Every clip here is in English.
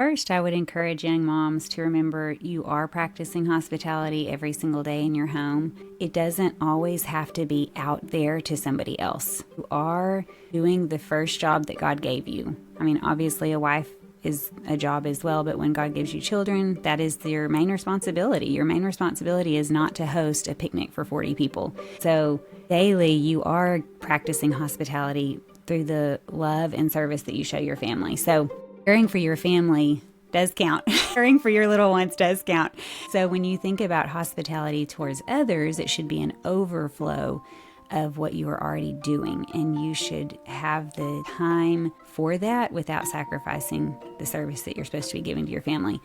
First, I would encourage young moms to remember you are practicing hospitality every single day in your home. It doesn't always have to be out there to somebody else. You are doing the first job that God gave you. I mean, obviously a wife is a job as well, but when God gives you children, that is your main responsibility. Your main responsibility is not to host a picnic for 40 people. So daily, you are practicing hospitality through the love and service that you show your family. So caring for your family does count. Caring for your little ones does count. So when you think about hospitality towards others, it should be an overflow of what you are already doing. And you should have the time for that without sacrificing the service that you're supposed to be giving to your family.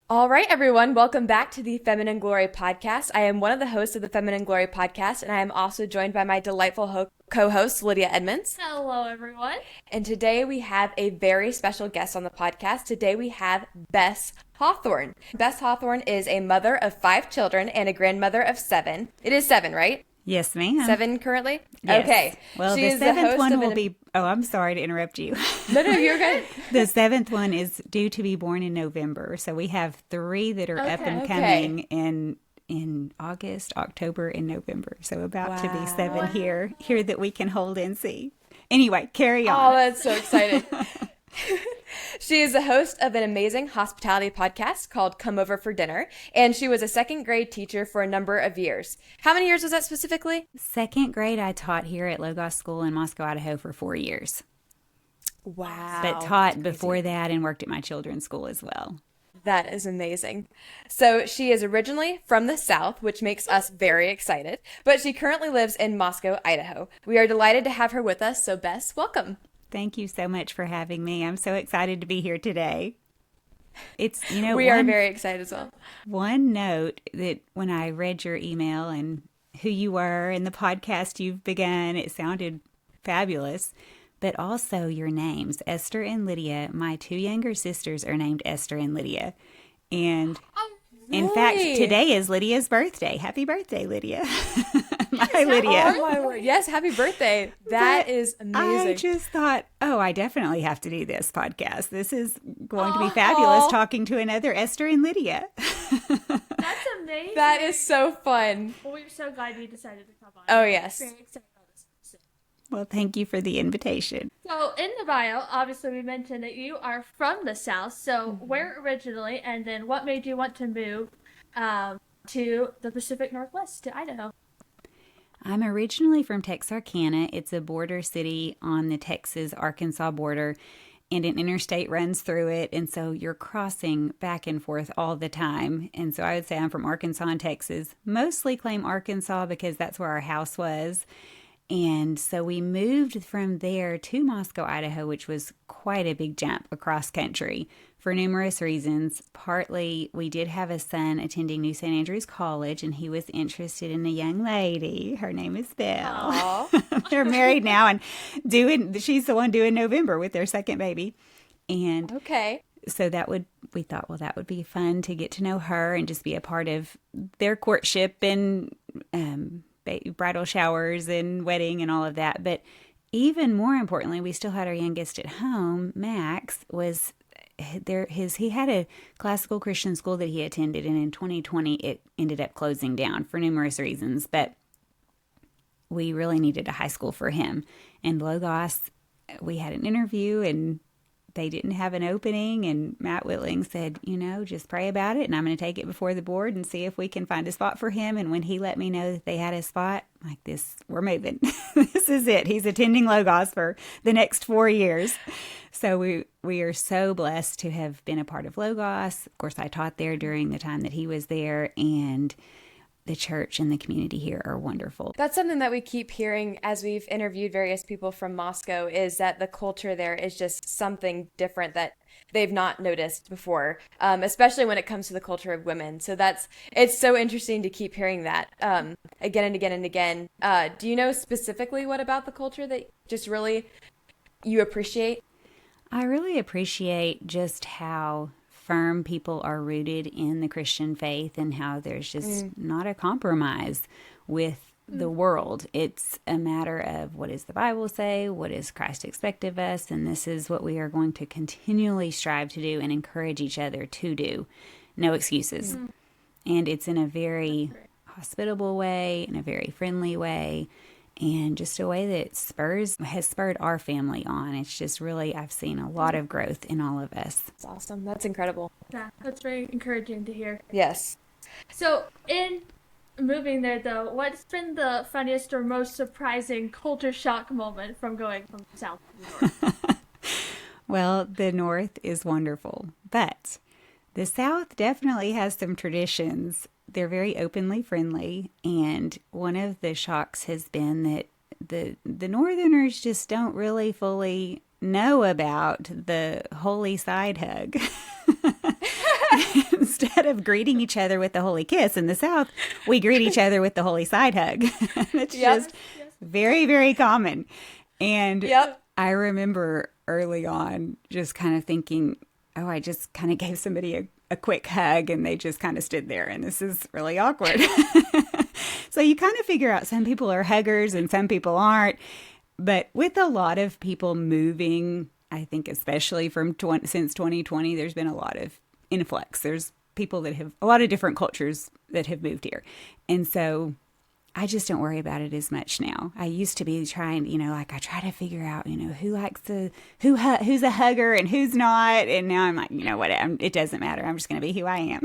All right, everyone. Welcome back to the Feminine Glory podcast. I am one of the hosts of the Feminine Glory podcast, and I am also joined by my delightful co-host, Lydia Edmonds. Hello, everyone. And today we have a very special guest on the podcast. Today we have Bess Hawthorne. Bess Hawthorne is a mother of 5 children and a grandmother of 7. It is 7, right? Yes, ma'am. 7 currently? Yes. Okay. Well, the 7th one will be... Oh, I'm sorry to interrupt you. No, you're good. The 7th one is due to be born in November. So we have 3 that are up and coming in August, October, and November. So about to be 7 here that we can hold and see. Anyway, carry on. Oh, that's so exciting. She is the host of an amazing hospitality podcast called Come Over for Dinner, and she was a 2nd grade teacher for a number of years. How many years was that specifically? 2nd grade, I taught here at Logos School in Moscow, Idaho for 4 years. Wow. But taught before that and worked at my children's school as well. That is amazing. So she is originally from the South, which makes us very excited, but she currently lives in Moscow, Idaho. We are delighted to have her with us, so Bess, welcome. Thank you so much for having me. I'm so excited to be here today. It's, we are very excited as well. One note that when I read your email and who you were and the podcast you've begun, it sounded fabulous. But also your names, Esther and Lydia. My 2 younger sisters are named Esther and Lydia. And in fact, today is Lydia's birthday. Happy birthday, Lydia. Hi, Lydia. Oh, my word. Yes, happy birthday. That is amazing. I just thought, I definitely have to do this podcast. This is going to be fabulous talking to another Esther and Lydia. That's amazing. That is so fun. Well, we're so glad you decided to come on. Oh, yes. Very excited about this episode. Well, thank you for the invitation. So, in the bio, obviously we mentioned that you are from the South. So, where originally, and then what made you want to move to the Pacific Northwest, to Idaho? I'm originally from Texarkana. It's a border city on the Texas-Arkansas border, and an interstate runs through it, and so you're crossing back and forth all the time. And so I would say I'm from Arkansas and Texas. Mostly claim Arkansas because that's where our house was. And so we moved from there to Moscow, Idaho, which was quite a big jump across country for numerous reasons. Partly, we did have a son attending New St. Andrews College, and he was interested in a young lady. Her name is Belle. They're married now, and she's the one due in November with their 2nd baby. And so we thought, well, that would be fun to get to know her and just be a part of their courtship and bridal showers and wedding and all of that. But even more importantly, we still had our youngest at home. Max was there. He had a classical Christian school that he attended, and in 2020 it ended up closing down for numerous reasons. But we really needed a high school for him. And Logos, we had an interview, and they didn't have an opening, and Matt Whitling said, just pray about it, and I'm going to take it before the board and see if we can find a spot for him. And when he let me know that they had a spot, like, we're moving. This is it. He's attending Logos for the next 4 years. So we are so blessed to have been a part of Logos. Of course, I taught there during the time that he was there, and the church and the community here are wonderful. That's something that we keep hearing as we've interviewed various people from Moscow, is that the culture there is just something different that they've not noticed before, especially when it comes to the culture of women. So it's so interesting to keep hearing that again and again and again. Do you know specifically what about the culture that just really you appreciate? I really appreciate just how firm people are rooted in the Christian faith, and how there's just not a compromise with the world. It's a matter of what does the Bible say? What does Christ expect of us? And this is what we are going to continually strive to do and encourage each other to do. No excuses. And it's in a very hospitable way, in a very friendly way, and just a way that has spurred our family on. It's just really, I've seen a lot of growth in all of us. That's awesome. That's incredible. Yeah, that's very encouraging to hear. Yes. So, in moving there, though, what's been the funniest or most surprising culture shock moment from going from the South to the North? Well, the North is wonderful, but the South definitely has some traditions. They're very openly friendly, and one of the shocks has been that the Northerners just don't really fully know about the holy side hug. Instead of greeting each other with the holy kiss in the South, we greet each other with the holy side hug. It's just very, very common. And I remember early on just kind of thinking, oh, I just kind of gave somebody a quick hug and they just kind of stood there, and this is really awkward. So you kind of figure out some people are huggers and some people aren't. But with a lot of people moving, I think especially since 2020, there's been a lot of influx. There's people that have a lot of different cultures that have moved here. And so I just don't worry about it as much now. I used to be trying, I try to figure out, who's a hugger and who's not. And now I'm like, what? It doesn't matter. I'm just going to be who I am.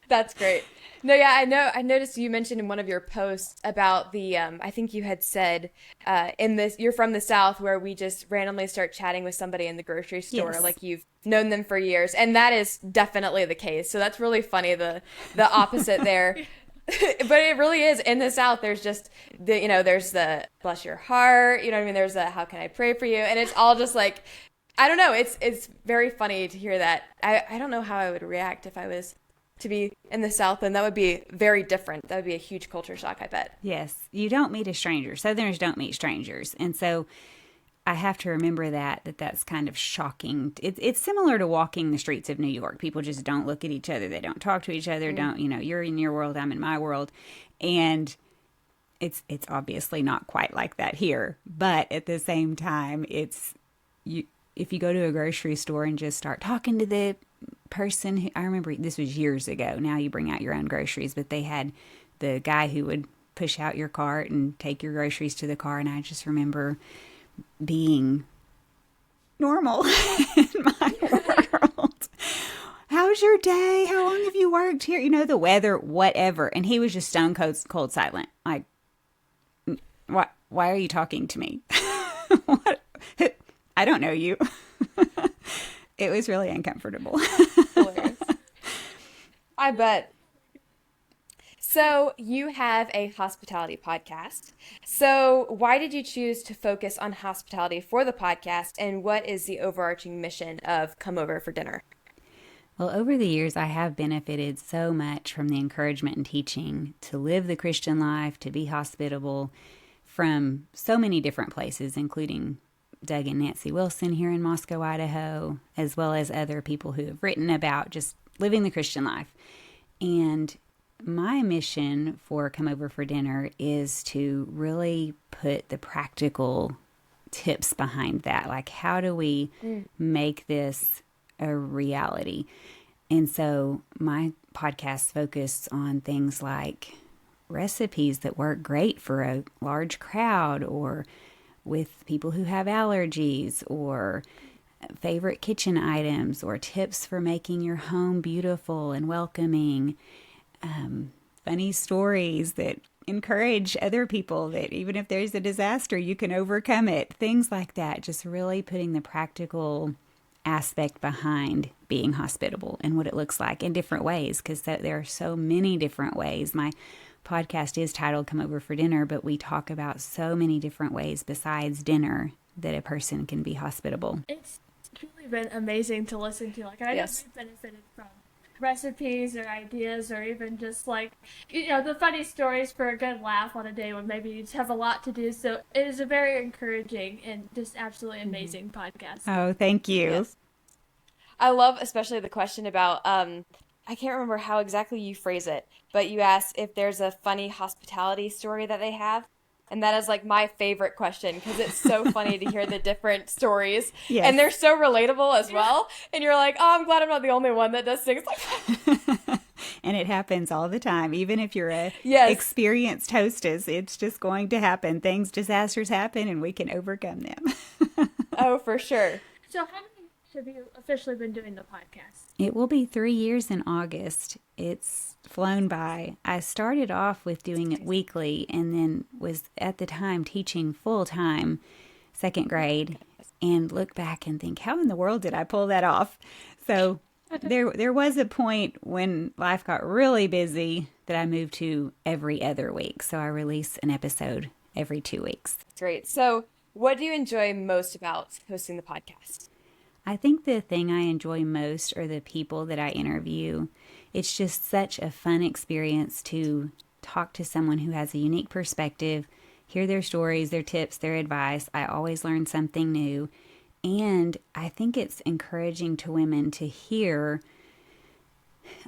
That's great. No, yeah, I know. I noticed you mentioned in one of your posts about the, I think you had said you're from the South, where we just randomly start chatting with somebody in the grocery store, like you've known them for years. And that is definitely the case. So that's really funny, the opposite there. But it really is. In the South, there's just, there's the bless your heart, there's the how can I pray for you? And it's all just like, I don't know. It's very funny to hear that. I don't know how I would react if I was to be in the South, and that would be very different. That would be a huge culture shock, I bet. Yes. You don't meet a stranger. Southerners don't meet strangers. And so I have to remember that's kind of shocking. It's similar to walking the streets of New York. People just don't look at each other. They don't talk to each other. You're in your world, I'm in my world. And it's obviously not quite like that here. But at the same time, if you go to a grocery store and just start talking to the person I remember this was years ago. Now you bring out your own groceries, but they had the guy who would push out your cart and take your groceries to the car. And I just remember being normal in my world. How's your day? How long have you worked here? The weather, whatever. And he was just stone cold silent. Like, why are you talking to me? What? I don't know you. It was really uncomfortable. Hilarious. I bet. So you have a hospitality podcast. So why did you choose to focus on hospitality for the podcast, and what is the overarching mission of Come Over for Dinner? Well, over the years, I have benefited so much from the encouragement and teaching to live the Christian life, to be hospitable from so many different places, including Doug and Nancy Wilson here in Moscow, Idaho, as well as other people who have written about just living the Christian life. And my mission for Come Over for Dinner is to really put the practical tips behind that. Like, how do we make this a reality? And so my podcast focused on things like recipes that work great for a large crowd, or with people who have allergies, or favorite kitchen items, or tips for making your home beautiful and welcoming, funny stories that encourage other people that even if there's a disaster, you can overcome it, things like that. Just really putting the practical aspect behind being hospitable and what it looks like in different ways, because there are so many different ways. My podcast is titled Come Over for Dinner, but we talk about so many different ways besides dinner that a person can be hospitable. It's truly been amazing to listen to. Like, I know we've benefited from recipes or ideas, or even just like, the funny stories for a good laugh on a day when maybe you just have a lot to do. So it is a very encouraging and just absolutely amazing podcast. Oh, thank you. Yes. I love especially the question about I can't remember how exactly you phrase it, but you asked if there's a funny hospitality story that they have. And that is like my favorite question because it's so funny to hear the different stories and Yes. they're so relatable as well. And you're like, oh, I'm glad I'm not the only one that does things like that. And it happens all the time. Even if you're a Yes. experienced hostess, it's just going to happen. Disasters happen, and we can overcome them. Oh, for sure. So how many years have you officially been doing the podcast? It will be 3 years in August. It's flown by. I started off with doing it weekly and then was at the time teaching full time, second grade, and look back and think, how in the world did I pull that off? So there was a point when life got really busy that I moved to every other week. So I release an episode every 2 weeks. Great. So, what do you enjoy most about hosting the podcast? I think the thing I enjoy most are the people that I interview. It's just such a fun experience to talk to someone who has a unique perspective, hear their stories, their tips, their advice. I always learn something new. And I think it's encouraging to women to hear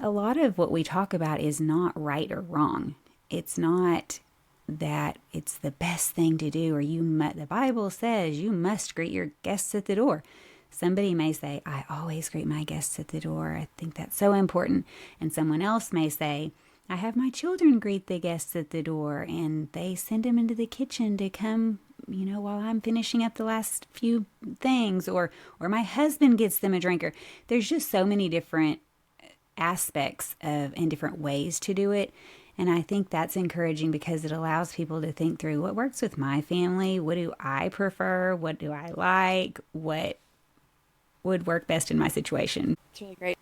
a lot of what we talk about is not right or wrong. It's not that it's the best thing to do or the Bible says you must greet your guests at the door. Somebody may say, I always greet my guests at the door. I think that's so important. And someone else may say, I have my children greet the guests at the door and they send them into the kitchen to come, while I'm finishing up the last few things, or my husband gets them a drink. Or there's just so many different aspects and different ways to do it. And I think that's encouraging because it allows people to think through what works with my family. What do I prefer? What do I like? What would work best in my situation? It's really great.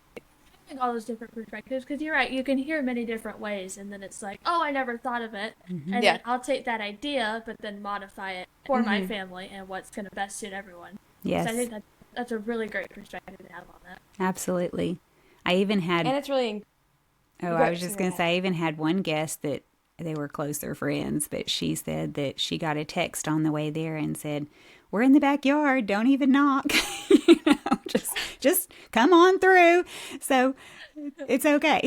All those different perspectives, because you're right, you can hear many different ways, and then it's like, oh, I never thought of it, and then I'll take that idea but then modify it for my family and what's going to best suit everyone. Yes. So I think that's a really great perspective to have on that. Absolutely. I even had And it's really I was just going to say, I even had one guest that they were closer friends, but she said that she got a text on the way there and said, we're in the backyard, don't even knock. Just come on through. So it's okay.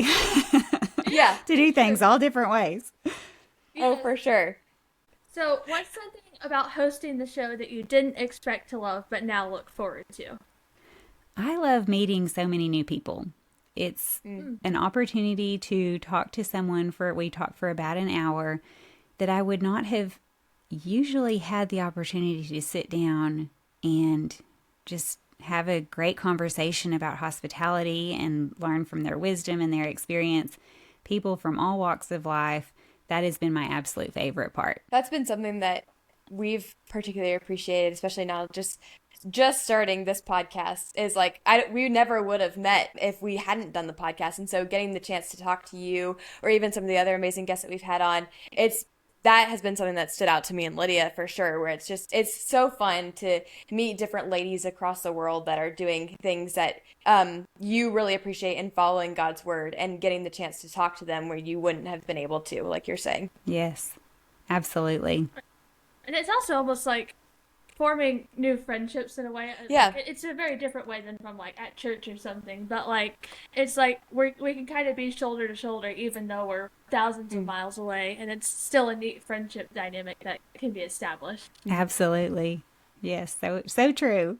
Yeah. To do things all different ways. Oh, for sure. So what's something about hosting the show that you didn't expect to love but now look forward to? I love meeting so many new people. It's an opportunity to talk to someone we talk for about an hour that I would not have usually had the opportunity to sit down and just have a great conversation about hospitality and learn from their wisdom and their experience. People from all walks of life. That has been my absolute favorite part. That's been something that we've particularly appreciated, especially now just starting this podcast, is like we never would have met if we hadn't done the podcast. And so getting the chance to talk to you or even some of the other amazing guests that we've had on, that has been something that stood out to me and Lydia for sure, where it's so fun to meet different ladies across the world that are doing things that you really appreciate and following God's word and getting the chance to talk to them where you wouldn't have been able to, like you're saying. Yes, absolutely. And it's also almost like forming new friendships in a way. Yeah. It's a very different way than from like at church or something, but like it's like we can kind of be shoulder to shoulder even though we're thousands of miles away, and it's still a neat friendship dynamic that can be established. Absolutely. Yes, so true.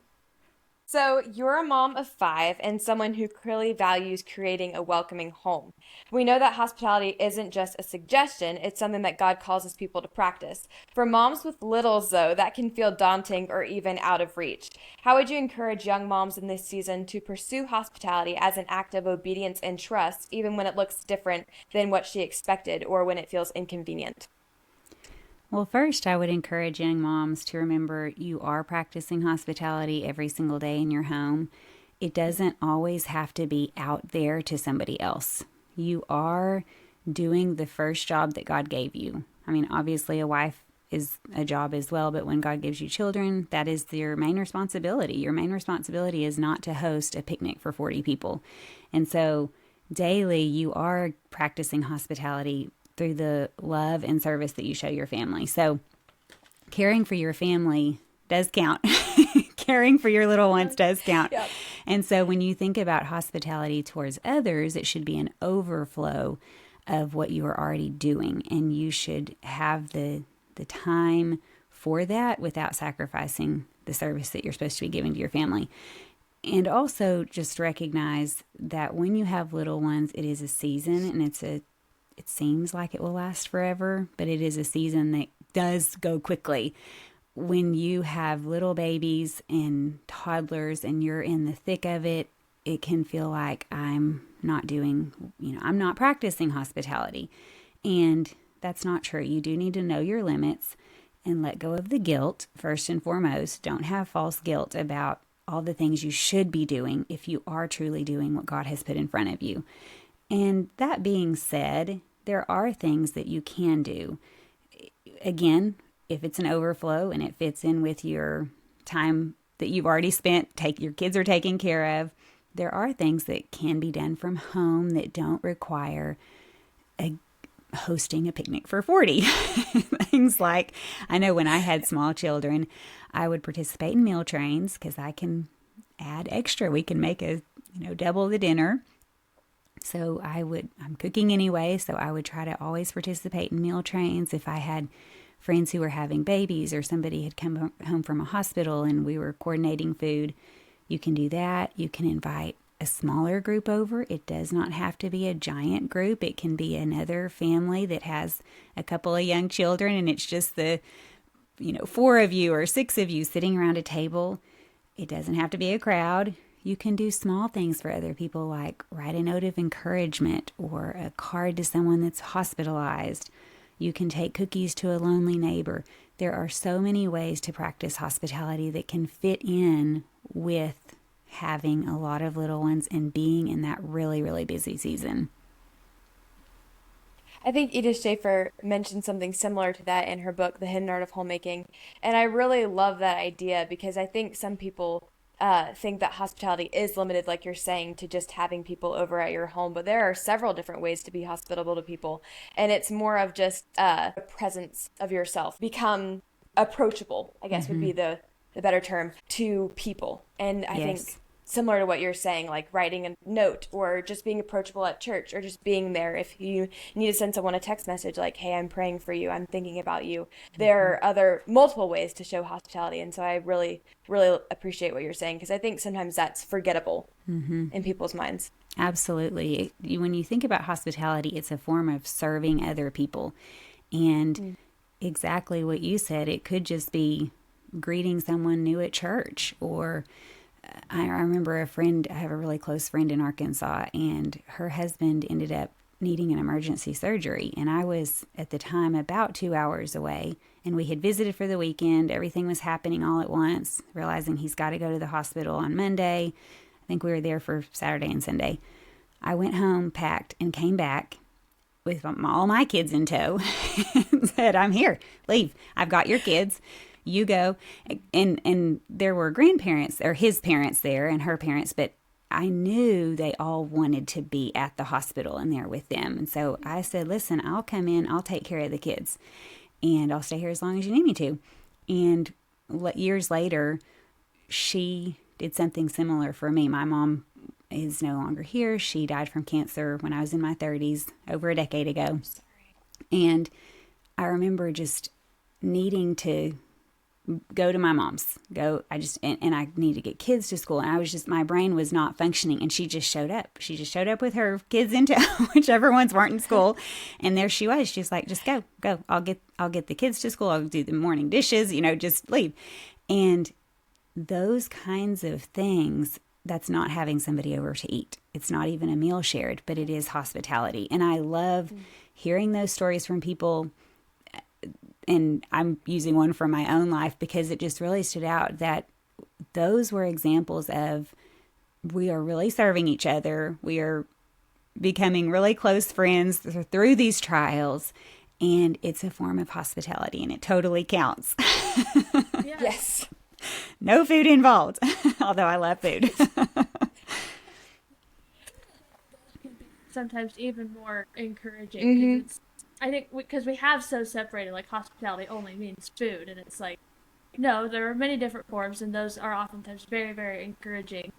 So you're a mom of 5 and someone who clearly values creating a welcoming home. We know that hospitality isn't just a suggestion, it's something that God calls his people to practice. For moms with littles, though, that can feel daunting or even out of reach. How would you encourage young moms in this season to pursue hospitality as an act of obedience and trust, even when it looks different than what she expected or when it feels inconvenient? Well, first, I would encourage young moms to remember you are practicing hospitality every single day in your home. It doesn't always have to be out there to somebody else. You are doing the first job that God gave you. I mean, obviously, a wife is a job as well, but when God gives you children, that is your main responsibility. Your main responsibility is not to host a picnic for 40 people. And so daily, you are practicing hospitality through the love and service that you show your family. So caring for your family does count. caring for your little ones does count. Yep. And so when you think about hospitality towards others, it should be an overflow of what you are already doing. And you should have the time for that without sacrificing the service that you're supposed to be giving to your family. And also just recognize that when you have little ones, it is a season, and it seems like it will last forever, but it is a season that does go quickly. When you have little babies and toddlers and you're in the thick of it, it can feel like I'm not practicing hospitality. And that's not true. You do need to know your limits and let go of the guilt, first and foremost. Don't have false guilt about all the things you should be doing if you are truly doing what God has put in front of you. And that being said, there are things that you can do. Again, if it's an overflow and it fits in with your time that you've already spent, your kids are taken care of, there are things that can be done from home that don't require hosting a picnic for 40. Things like, I know when I had small children, I would participate in meal trains because I can add extra. We can make double the dinner. So I'm cooking anyway, so I would try to always participate in meal trains. If I had friends who were having babies or somebody had come home from a hospital and we were coordinating food, you can do that. You can invite a smaller group over. It does not have to be a giant group. It can be another family that has a couple of young children and it's just the 4 of you or 6 of you sitting around a table. It doesn't have to be a crowd. You can do small things for other people, like write a note of encouragement or a card to someone that's hospitalized. You can take cookies to a lonely neighbor. There are so many ways to practice hospitality that can fit in with having a lot of little ones and being in that really, really busy season. I think Edith Schaefer mentioned something similar to that in her book, The Hidden Art of Homemaking. And I really love that idea because I think some people think that hospitality is limited, like you're saying, to just having people over at your home. But there are several different ways to be hospitable to people. And it's more of just a presence of yourself. Become approachable, I guess would be the better term, to people. And I think similar to what you're saying, like writing a note or just being approachable at church or just being there. If you need to send someone a text message like, hey, I'm praying for you, I'm thinking about you. There are multiple ways to show hospitality. And so I really, really appreciate what you're saying because I think sometimes that's forgettable in people's minds. Absolutely. When you think about hospitality, it's a form of serving other people. And exactly what you said, it could just be greeting someone new at church. Or I remember I have a really close friend in Arkansas, and her husband ended up needing an emergency surgery. And I was at the time about 2 hours away, and we had visited for the weekend. Everything was happening all at once, realizing he's got to go to the hospital on Monday. I think we were there for Saturday and Sunday. I went home, packed, and came back with all my kids in tow and said, I'm here, leave. I've got your kids. You go. And there were grandparents or his parents there and her parents, but I knew they all wanted to be at the hospital and there with them. And so I said, listen, I'll come in, I'll take care of the kids and I'll stay here as long as you need me to. And years later, she did something similar for me. My mom is no longer here. She died from cancer when I was in my 30s, over a decade ago. And I remember just needing to go to my mom's, and I need to get kids to school. And my brain was not functioning. And she just showed up. She just showed up with her kids into whichever ones weren't in school. And there she was. She's like, just go. I'll get the kids to school. I'll do the morning dishes, just leave. And those kinds of things, that's not having somebody over to eat. It's not even a meal shared, but it is hospitality. And I love hearing those stories from people. And I'm using one from my own life because it just really stood out that those were examples of we are really serving each other. We are becoming really close friends through these trials. And it's a form of hospitality and it totally counts. Yes. No food involved, although I love food. Sometimes even more encouraging. I think because we have so separated, like hospitality only means food, and it's like no, there are many different forms, and those are oftentimes very, very encouraging,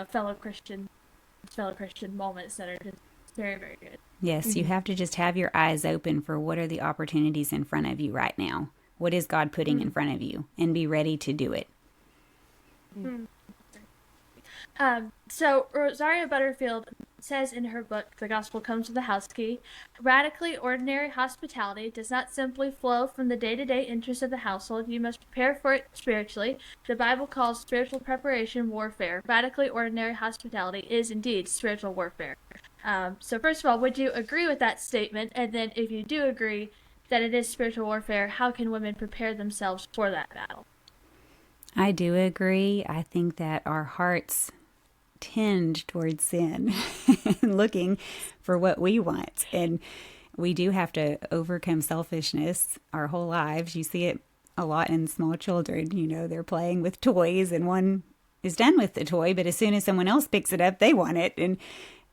fellow Christian moments that are just very, very good. Yes, you have to just have your eyes open for what are the opportunities in front of you right now. What is God putting in front of you? And be ready to do it. So Rosaria Butterfield says in her book, The Gospel Comes with a House Key, radically ordinary hospitality does not simply flow from the day-to-day interests of the household. You must prepare for it spiritually. The Bible calls spiritual preparation warfare. Radically ordinary hospitality is indeed spiritual warfare. So first of all, would you agree with that statement? And then if you do agree that it is spiritual warfare, how can women prepare themselves for that battle? I do agree. I think that our hearts tend towards sin and looking for what we want. And we do have to overcome selfishness our whole lives. You see it a lot in small children. They're playing with toys and one is done with the toy, but as soon as someone else picks it up, they want it. And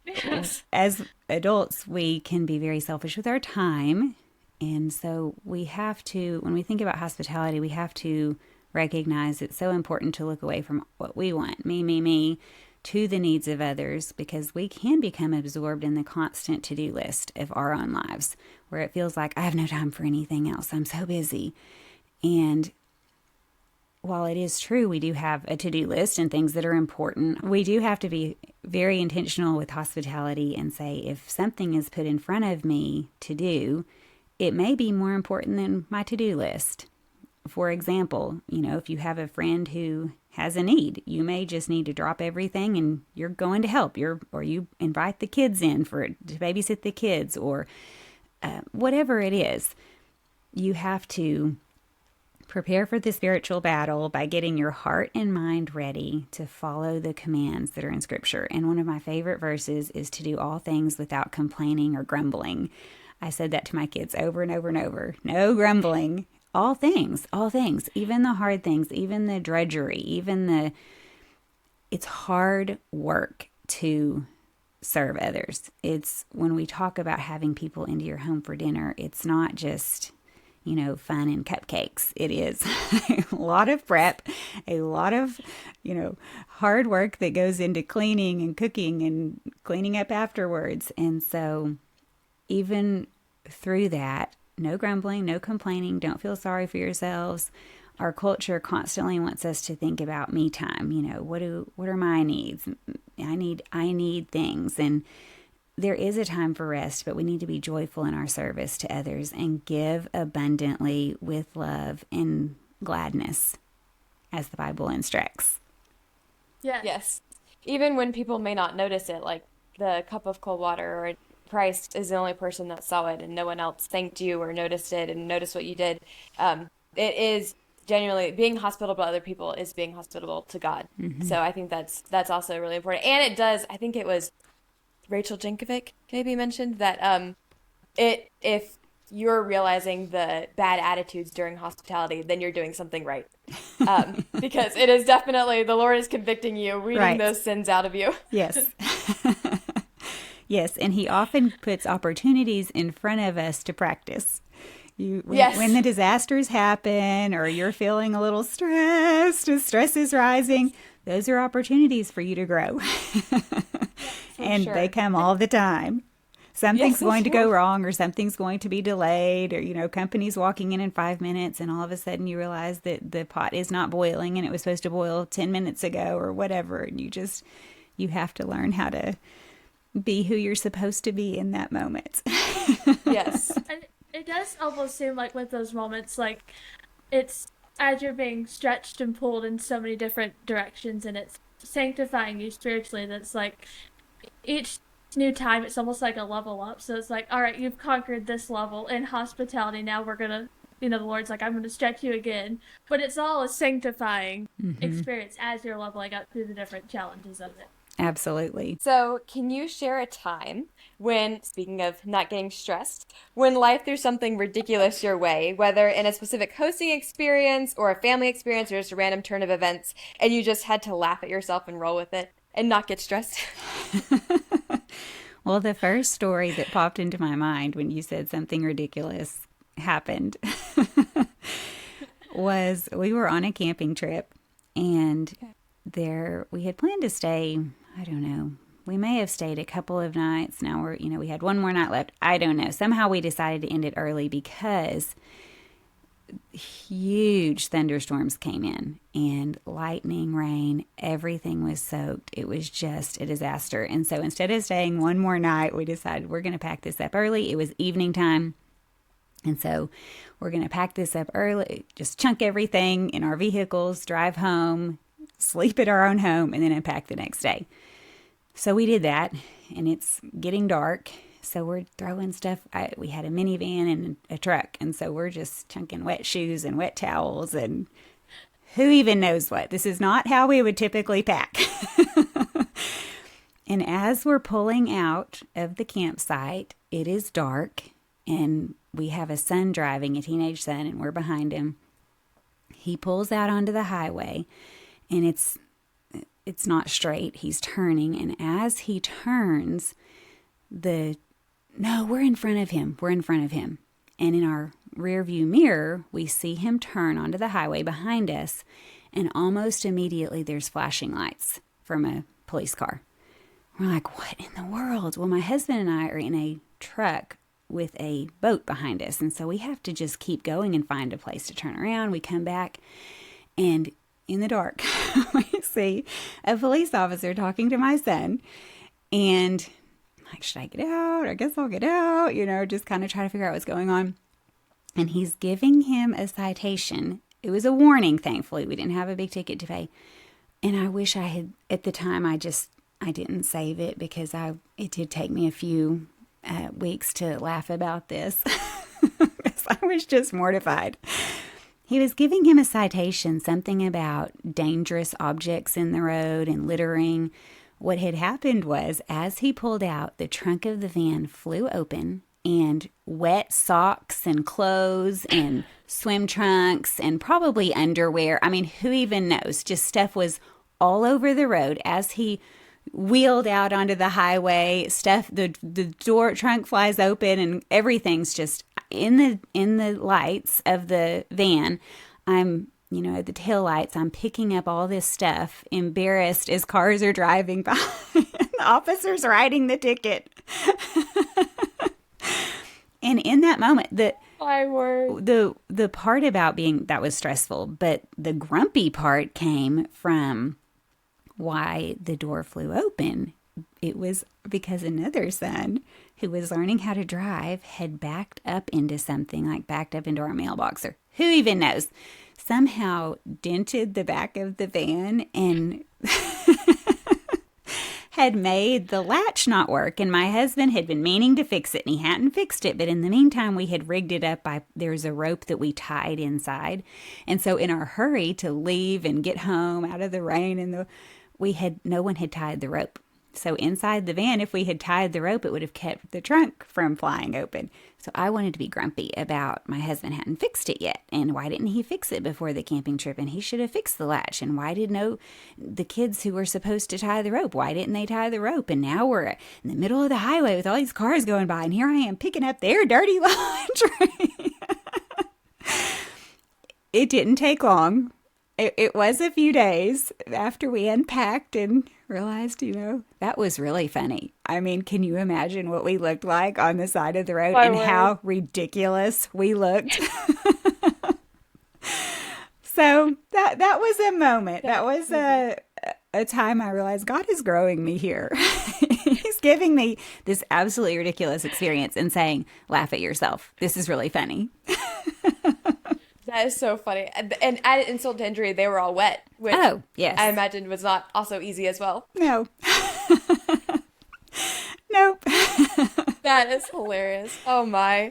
Yes. as adults, we can be very selfish with our time. And so we have to, when we think about hospitality, we have to recognize it's so important to look away from what we want, me, to the needs of others, because we can become absorbed in the constant to-do list of our own lives, where it feels like I have no time for anything else. I'm so busy. And while it is true we do have a to-do list and things that are important, we do have to be very intentional with hospitality and say, if something is put in front of me to do, it may be more important than my to-do list. For example, if you have a friend who has a need, you may just need to drop everything and you're going to help. Or you invite the kids in to babysit the kids, or whatever it is. You have to prepare for the spiritual battle by getting your heart and mind ready to follow the commands that are in Scripture. And one of my favorite verses is to do all things without complaining or grumbling. I said that to my kids over and over and over. No grumbling. All things, even the hard things, even the drudgery, it's hard work to serve others. It's when we talk about having people into your home for dinner, it's not just, fun and cupcakes. It is a lot of prep, a lot of, hard work that goes into cleaning and cooking and cleaning up afterwards. And so even through that, no grumbling, no complaining, don't feel sorry for yourselves. Our culture constantly wants us to think about me time. What are my needs? I need things. And there is a time for rest, but we need to be joyful in our service to others and give abundantly with love and gladness, as the Bible instructs. Yes. Even when people may not notice it, like the cup of cold water, or Christ is the only person that saw it and no one else thanked you or noticed it and noticed what you did. It is genuinely being hospitable to other people is being hospitable to God. Mm-hmm. So I think that's also really important. And it does, I think it was Rachel Jankovic maybe mentioned that if you're realizing the bad attitudes during hospitality, then you're doing something right. Because it is definitely, the Lord is convicting you, weeding those sins out of you. Yes. Yes, and he often puts opportunities in front of us to practice. When the disasters happen or you're feeling a little stressed, stress is rising, those are opportunities for you to grow. And they come all the time. Something's going to go wrong, or something's going to be delayed, or, company's walking in 5 minutes and all of a sudden you realize that the pot is not boiling and it was supposed to boil 10 minutes ago or whatever. And you have to learn how to be who you're supposed to be in that moment. Yes. And it does almost seem like with those moments, like it's as you're being stretched and pulled in so many different directions, and it's sanctifying you spiritually. That's like each new time, it's almost like a level up. So it's like, all right, you've conquered this level in hospitality. Now we're going to, the Lord's like, I'm going to stretch you again. But it's all a sanctifying experience as you're leveling up through the different challenges of it. Absolutely. So can you share a time when, speaking of not getting stressed, when life threw something ridiculous your way, whether in a specific hosting experience or a family experience or just a random turn of events, and you just had to laugh at yourself and roll with it and not get stressed? Well, the first story that popped into my mind when you said something ridiculous happened was we were on a camping trip, and we had planned to stay, I don't know, we may have stayed a couple of nights. Now we had one more night left. I don't know. Somehow we decided to end it early because huge thunderstorms came in, and lightning, rain, everything was soaked. It was just a disaster. And so instead of staying one more night, we decided we're going to pack this up early. It was evening time. And so we're going to pack this up early, just chunk everything in our vehicles, drive home, sleep at our own home, and then unpack the next day. So we did that, and it's getting dark. So we're throwing stuff. We had a minivan and a truck, and so we're just chunking wet shoes and wet towels and who even knows what. This is not how we would typically pack. And as we're pulling out of the campsite, it is dark, and we have a son driving, a teenage son, and we're behind him. He pulls out onto the highway, and it's not straight. He's turning, and as he turns, we're in front of him. We're in front of him. And in our rear view mirror, we see him turn onto the highway behind us, and almost immediately there's flashing lights from a police car. We're like, what in the world? Well, my husband and I are in a truck with a boat behind us, and so we have to just keep going and find a place to turn around. We come back, and in the dark, we see a police officer talking to my son, and I'm like, should I get out? I guess I'll get out, just kind of try to figure out what's going on. And he's giving him a citation. It was a warning, thankfully. We didn't have a big ticket to pay. And I wish I had, at the time, I didn't save it because it did take me a few weeks to laugh about this. I was just mortified. He was giving him a citation, something about dangerous objects in the road and littering. What had happened was, as he pulled out, the trunk of the van flew open, and wet socks and clothes and swim trunks and probably underwear. I mean, who even knows? Just stuff was all over the road as he wheeled out onto the highway. Stuff, the trunk flies open, and everything's just in the lights of the van. I'm at the taillights, I'm picking up all this stuff, embarrassed as cars are driving by. And the officer's writing the ticket. And in that moment, the part about that was stressful, but the grumpy part came from why the door flew open. It was because another son who was learning how to drive had backed up into something, like backed up into our mailbox, or who even knows, somehow dented the back of the van and had made the latch not work. And my husband had been meaning to fix it, and he hadn't fixed it. But in the meantime, we had rigged it up there's a rope that we tied inside. And so in our hurry to leave and get home out of the rain, no one had tied the rope. So inside the van, if we had tied the rope, it would have kept the trunk from flying open. So I wanted to be grumpy about my husband hadn't fixed it yet. And why didn't he fix it before the camping trip? And he should have fixed the latch. And why did the kids who were supposed to tie the rope, why didn't they tie the rope? And now we're in the middle of the highway with all these cars going by, and here I am picking up their dirty laundry. It didn't take long. It was a few days after we unpacked and realized, that was really funny. I mean, can you imagine what we looked like on the side of the road and how ridiculous we looked? So that was a moment. That was a time I realized God is growing me here. He's giving me this absolutely ridiculous experience and saying, laugh at yourself. This is really funny. That is so funny. And added insult to injury, they were all wet, which yes. I imagine was not also easy as well. No. Nope. That is hilarious. Oh, my.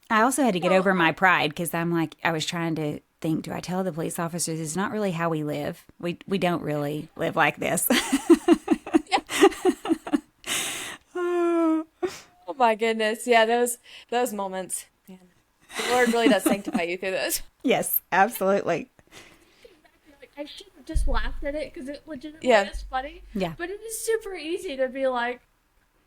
I also had to get over my pride because I'm like, I was trying to think, do I tell the police officers it's not really how we live? We don't really live like this. Oh, my goodness. Yeah, those moments. Man. The Lord really does sanctify you through those. Yes, absolutely. I should have just laughed at it because it legitimately is funny. Yeah. But it is super easy to be like,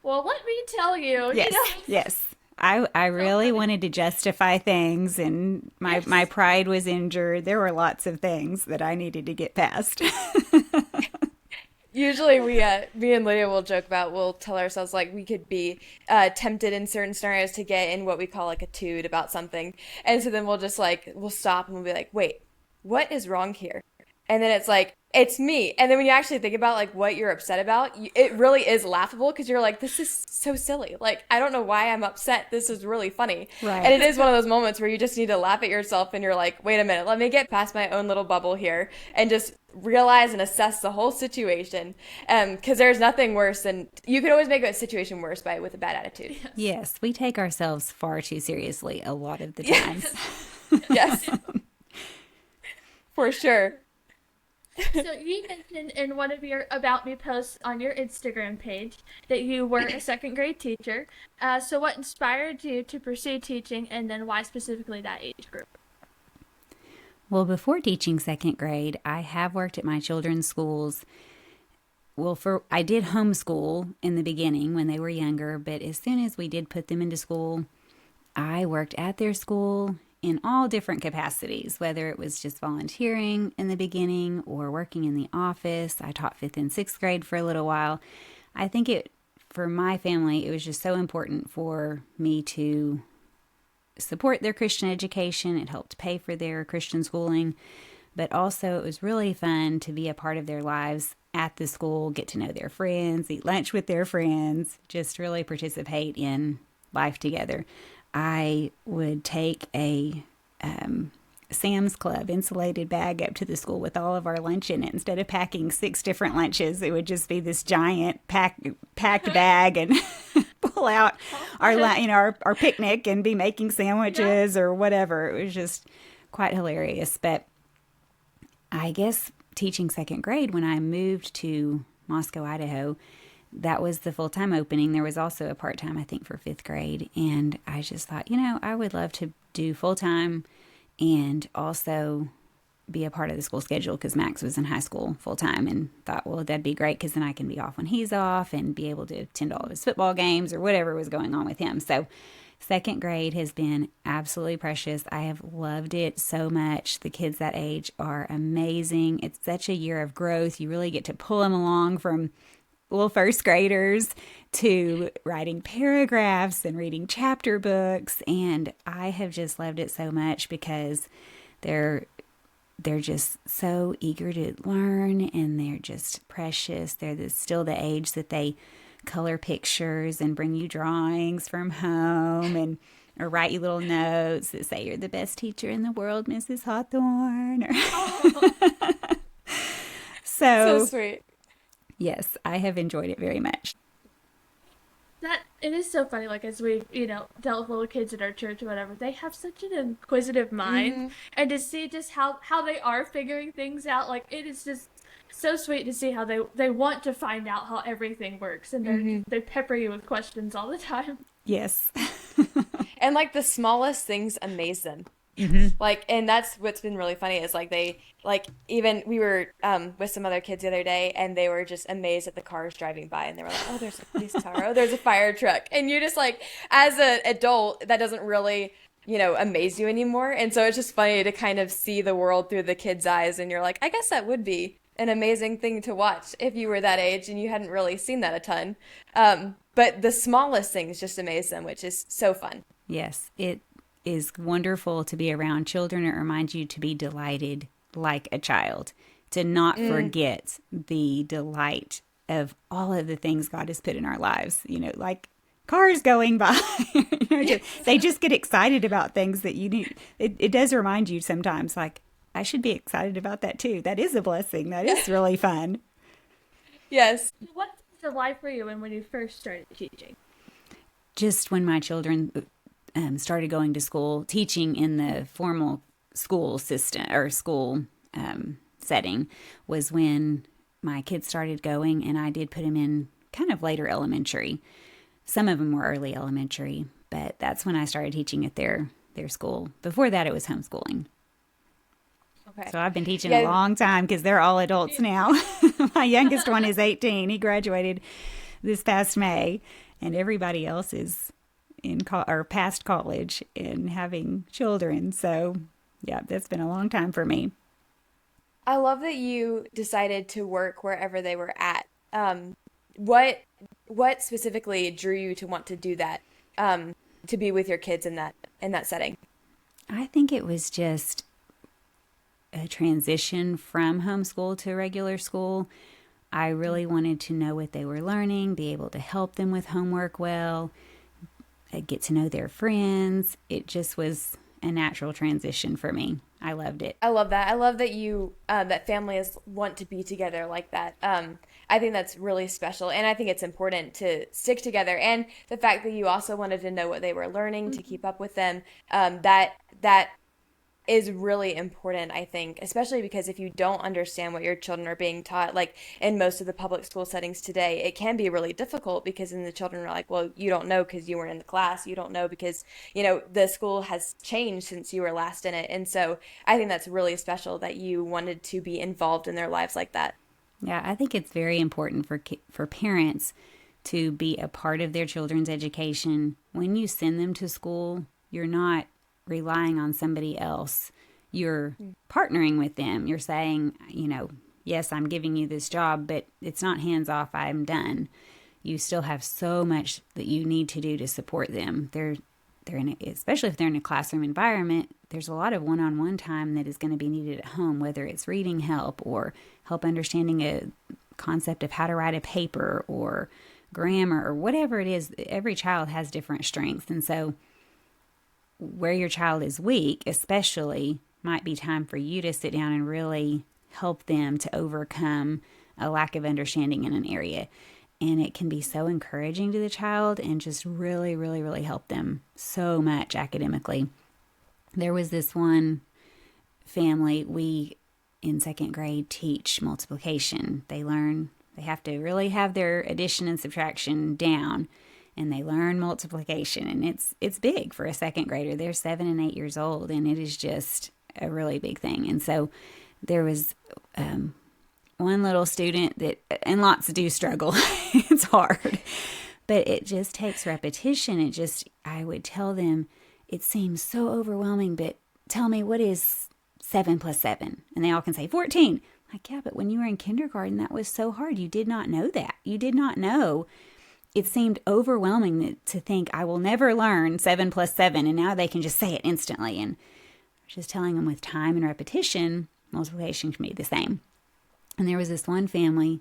well, let me tell you. Yes, You know? yes. I really wanted to justify things, and my pride was injured. There were lots of things that I needed to get past. Usually me and Lydia will joke about, we'll tell ourselves like we could be tempted in certain scenarios to get in what we call like a tude about something. And so then we'll stop and we'll be like, wait, what is wrong here? And then it's like, it's me. And then when you actually think about like what you're upset about, it really is laughable because you're like, this is so silly. Like, I don't know why I'm upset. This is really funny. Right. And it is one of those moments where you just need to laugh at yourself and you're like, wait a minute, let me get past my own little bubble here and just realize and assess the whole situation. Because there's nothing worse than, you could always make a situation worse with a bad attitude. Yes, we take ourselves far too seriously a lot of the times. Yes. For sure. So you mentioned in one of your About Me posts on your Instagram page that you were a second grade teacher. So what inspired you to pursue teaching, and then why specifically that age group? Well, before teaching second grade, I have worked at my children's schools. Well, I did homeschool in the beginning when they were younger, but as soon as we did put them into school, I worked at their school in all different capacities, whether it was just volunteering in the beginning or working in the office. I taught 5th and 6th grade for a little while. I think for my family, it was just so important for me to support their Christian education. It helped pay for their Christian schooling, but also it was really fun to be a part of their lives at the school, get to know their friends, eat lunch with their friends, just really participate in life together. I would take a Sam's Club insulated bag up to the school with all of our lunch in it. Instead of packing 6 different lunches, it would just be this giant packed bag and pull out our picnic and be making sandwiches or whatever. It was just quite hilarious. But I guess teaching second grade, when I moved to Moscow, Idaho, that was the full-time opening. There was also a part-time, I think, for 5th grade. And I just thought, I would love to do full-time and also be a part of the school schedule because Max was in high school full-time, and thought, well, that'd be great because then I can be off when he's off and be able to attend all of his football games or whatever was going on with him. So second grade has been absolutely precious. I have loved it so much. The kids that age are amazing. It's such a year of growth. You really get to pull them along from little first graders to writing paragraphs and reading chapter books. And I have just loved it so much because they're just so eager to learn, and they're just precious. They're still the age that they color pictures and bring you drawings from home or write you little notes that say, "You're the best teacher in the world, Mrs. Hawthorne." So sweet. Yes, I have enjoyed it very much. It is so funny, like, as we've, dealt with little kids at our church or whatever, they have such an inquisitive mind. Mm-hmm. And to see just how they are figuring things out, like, it is just so sweet to see how they want to find out how everything works. And they pepper you with questions all the time. Yes. And, like, the smallest things amaze them. Mm-hmm. Like, and that's what's been really funny is like even we were with some other kids the other day, and they were just amazed at the cars driving by, and they were like, "Oh, there's a police car. Oh, there's a fire truck." And you just like, as an adult, that doesn't really amaze you anymore. And so it's just funny to kind of see the world through the kids' eyes, and you're like, I guess that would be an amazing thing to watch if you were that age and you hadn't really seen that a ton. But the smallest things just amaze them, which is so fun. Yes, it is wonderful to be around children. It reminds you to be delighted like a child, to not forget the delight of all of the things God has put in our lives, like cars going by. They just get excited about things that you need. It does remind you sometimes, like, I should be excited about that too. That is a blessing. That is really fun. Yes. What was it like for you when you first started teaching? Just when my children started going to school, teaching in the formal school system or school setting was when my kids started going, and I did put them in kind of later elementary. Some of them were early elementary, but that's when I started teaching at their school. Before that, it was homeschooling. Okay. So I've been teaching a long time because they're all adults now. My youngest one is 18. He graduated this past May, and everybody else is or past college and having children. So, yeah, that's been a long time for me. I love that you decided to work wherever they were at. What what specifically drew you to want to do that? To be with your kids in that setting. I think it was just a transition from homeschool to regular school. I really wanted to know what they were learning, be able to help them with homework well, get to know their friends. It just was a natural transition for me. I loved it. I love that. I love that you that families want to be together like that. I think that's really special, and I think it's important to stick together. And the fact that you also wanted to know what they were learning to keep up with them, that is really important, I think, especially because if you don't understand what your children are being taught, like in most of the public school settings today, it can be really difficult because then the children are like, well, you don't know because you weren't in the class. You don't know because, the school has changed since you were last in it. And so I think that's really special that you wanted to be involved in their lives like that. Yeah, I think it's very important for parents to be a part of their children's education. When you send them to school, you're not relying on somebody else. You're partnering with them. You're saying, yes, I'm giving you this job, but it's not hands off, I'm done. You still have so much that you need to do to support them. They're especially if they're in a classroom environment, there's a lot of one-on-one time that is going to be needed at home, whether it's reading help or help understanding a concept of how to write a paper or grammar or whatever it is. Every child has different strengths. And so where your child is weak, especially, might be time for you to sit down and really help them to overcome a lack of understanding in an area. And it can be so encouraging to the child and just really, really, really help them so much academically. There was this one family, we in second grade teach multiplication. They have to really have their addition and subtraction down. And they learn multiplication, and it's big for a second grader. They're 7 and 8 years old, and it is just a really big thing. And so there was one little student and lots do struggle. It's hard, but it just takes repetition. I would tell them, it seems so overwhelming, but tell me, what is 7 plus 7? And they all can say 14. Like, yeah, but when you were in kindergarten, that was so hard. You did not know that. You did not know. It seemed overwhelming to think, I will never learn 7 plus 7, and now they can just say it instantly. And I was just telling them, with time and repetition, multiplication can be the same. And there was this one family,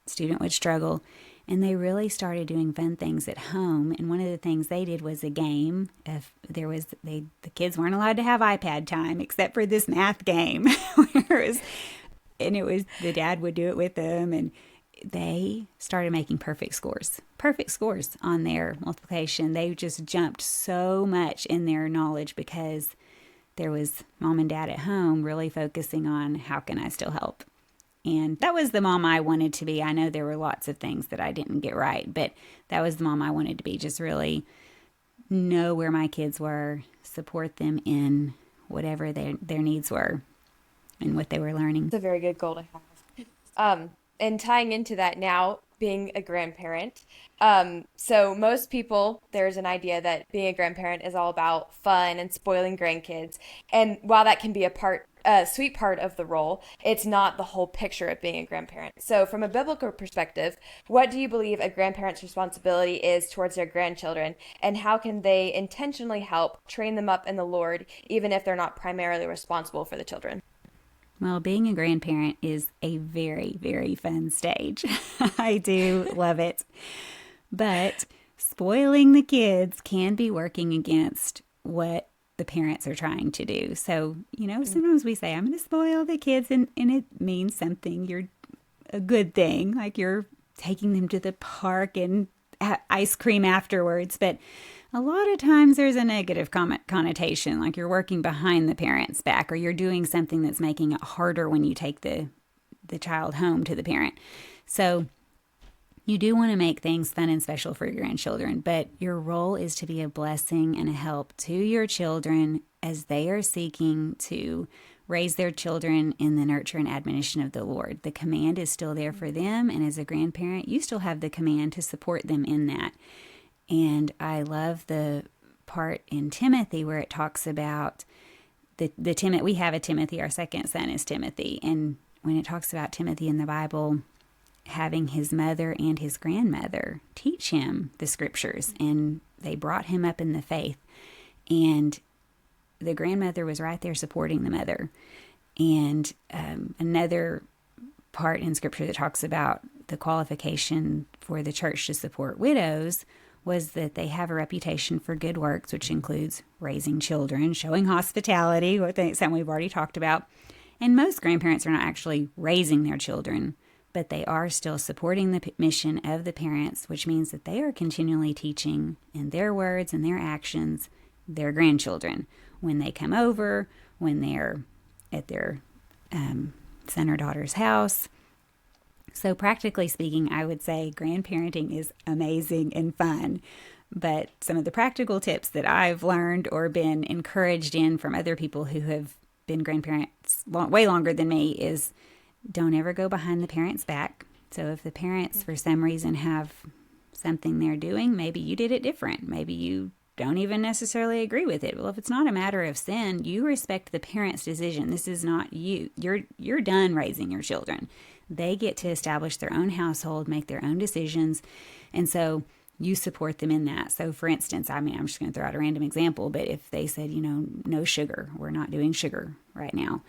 student would struggle, and they really started doing fun things at home. And one of the things they did was a game. The kids weren't allowed to have iPad time except for this math game, the dad would do it with them, and they started making perfect scores on their multiplication. They just jumped so much in their knowledge because there was mom and dad at home really focusing on how can I still help. And that was the mom I wanted to be. I know there were lots of things that I didn't get right, but that was the mom I wanted to be. Just really know where my kids were, support them in whatever their needs were and what they were learning. It's a very good goal to have. And tying into that now, being a grandparent. So most people, there's an idea that being a grandparent is all about fun and spoiling grandkids. And while that can be a sweet part of the role, it's not the whole picture of being a grandparent. So from a biblical perspective, what do you believe a grandparent's responsibility is towards their grandchildren? And how can they intentionally help train them up in the Lord, even if they're not primarily responsible for the children? Well, being a grandparent is a very, very fun stage. I do love it. But spoiling the kids can be working against what the parents are trying to do. So, sometimes we say, I'm going to spoil the kids, and it means something. A good thing, like you're taking them to the park and ice cream afterwards. But a lot of times there's a negative connotation, like you're working behind the parent's back, or you're doing something that's making it harder when you take the child home to the parent. So you do want to make things fun and special for your grandchildren, but your role is to be a blessing and a help to your children as they are seeking to raise their children in the nurture and admonition of the Lord. The command is still there for them, and as a grandparent, you still have the command to support them in that. And I love the part in Timothy where it talks about the Timothy. We have a Timothy. Our second son is Timothy. And when it talks about Timothy in the Bible, having his mother and his grandmother teach him the scriptures, and they brought him up in the faith. And the grandmother was right there supporting the mother. And another part in scripture that talks about the qualification for the church to support widows was that they have a reputation for good works, which includes raising children, showing hospitality, something we've already talked about. And most grandparents are not actually raising their children, but they are still supporting the mission of the parents, which means that they are continually teaching in their words and their actions their grandchildren when they come over, when they're at their son or daughter's house. So practically speaking, I would say grandparenting is amazing and fun. But some of the practical tips that I've learned or been encouraged in from other people who have been grandparents way longer than me is don't ever go behind the parents' back. So if the parents, for some reason, have something they're doing, maybe you did it different. Maybe you don't even necessarily agree with it. Well, if it's not a matter of sin, you respect the parent's decision. This is not you. You're done raising your children. They get to establish their own household, make their own decisions. And so you support them in that. So for instance, I'm just going to throw out a random example, but if they said, no sugar, we're not doing sugar right now.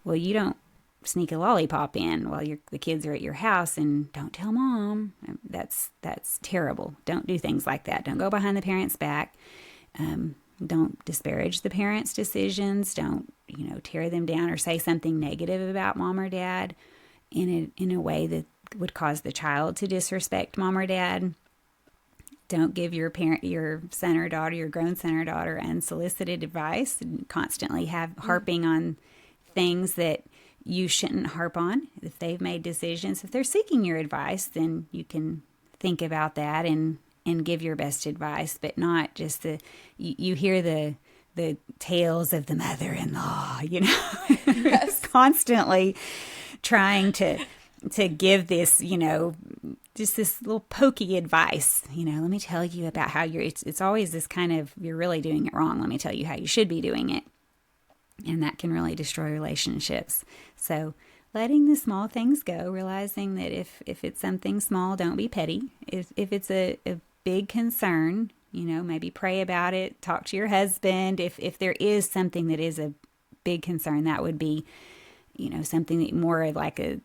Well, you don't sneak a lollipop in while the kids are at your house and don't tell mom. That's terrible. Don't do things like that. Don't go behind the parents' back. Don't disparage the parents' decisions. Don't, tear them down or say something negative about mom or dad in a way that would cause the child to disrespect mom or dad. Don't give your son or daughter, your grown son or daughter, unsolicited advice and constantly harping on things that you shouldn't harp on. If they've made decisions, if they're seeking your advice, then you can think about that and give your best advice, but not just you hear the tales of the mother-in-law, Yes. constantly trying to give this, just this little pokey advice, let me tell you about how it's always this kind of, you're really doing it wrong. Let me tell you how you should be doing it. And that can really destroy relationships. So letting the small things go, realizing that if it's something small, don't be petty. If it's a big concern, maybe pray about it, talk to your husband. If there is something that is a big concern, that would be, something that more like a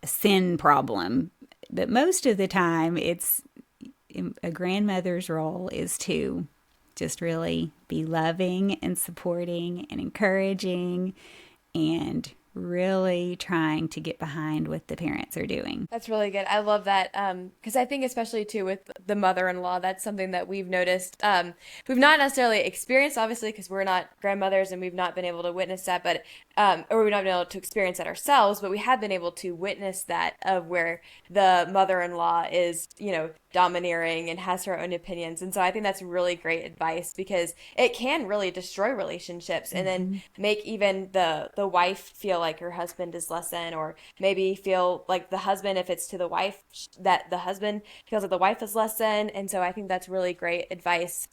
sin problem. But most of the time, it's a grandmother's role is to just really be loving and supporting and encouraging and really trying to get behind what the parents are doing. That's really good. I love that because I think especially too with the mother-in-law, that's something that we've noticed. We've not necessarily experienced, obviously, because we're not grandmothers and we've not been able to witness that, but or we've not been able to experience that ourselves, but we have been able to witness that of where the mother-in-law is, domineering and has her own opinions. And so I think that's really great advice because it can really destroy relationships and then make even the wife feel like her husband is less than, or maybe feel like the husband, if it's to the wife, that the husband feels like the wife is less than. And so I think that's really great advice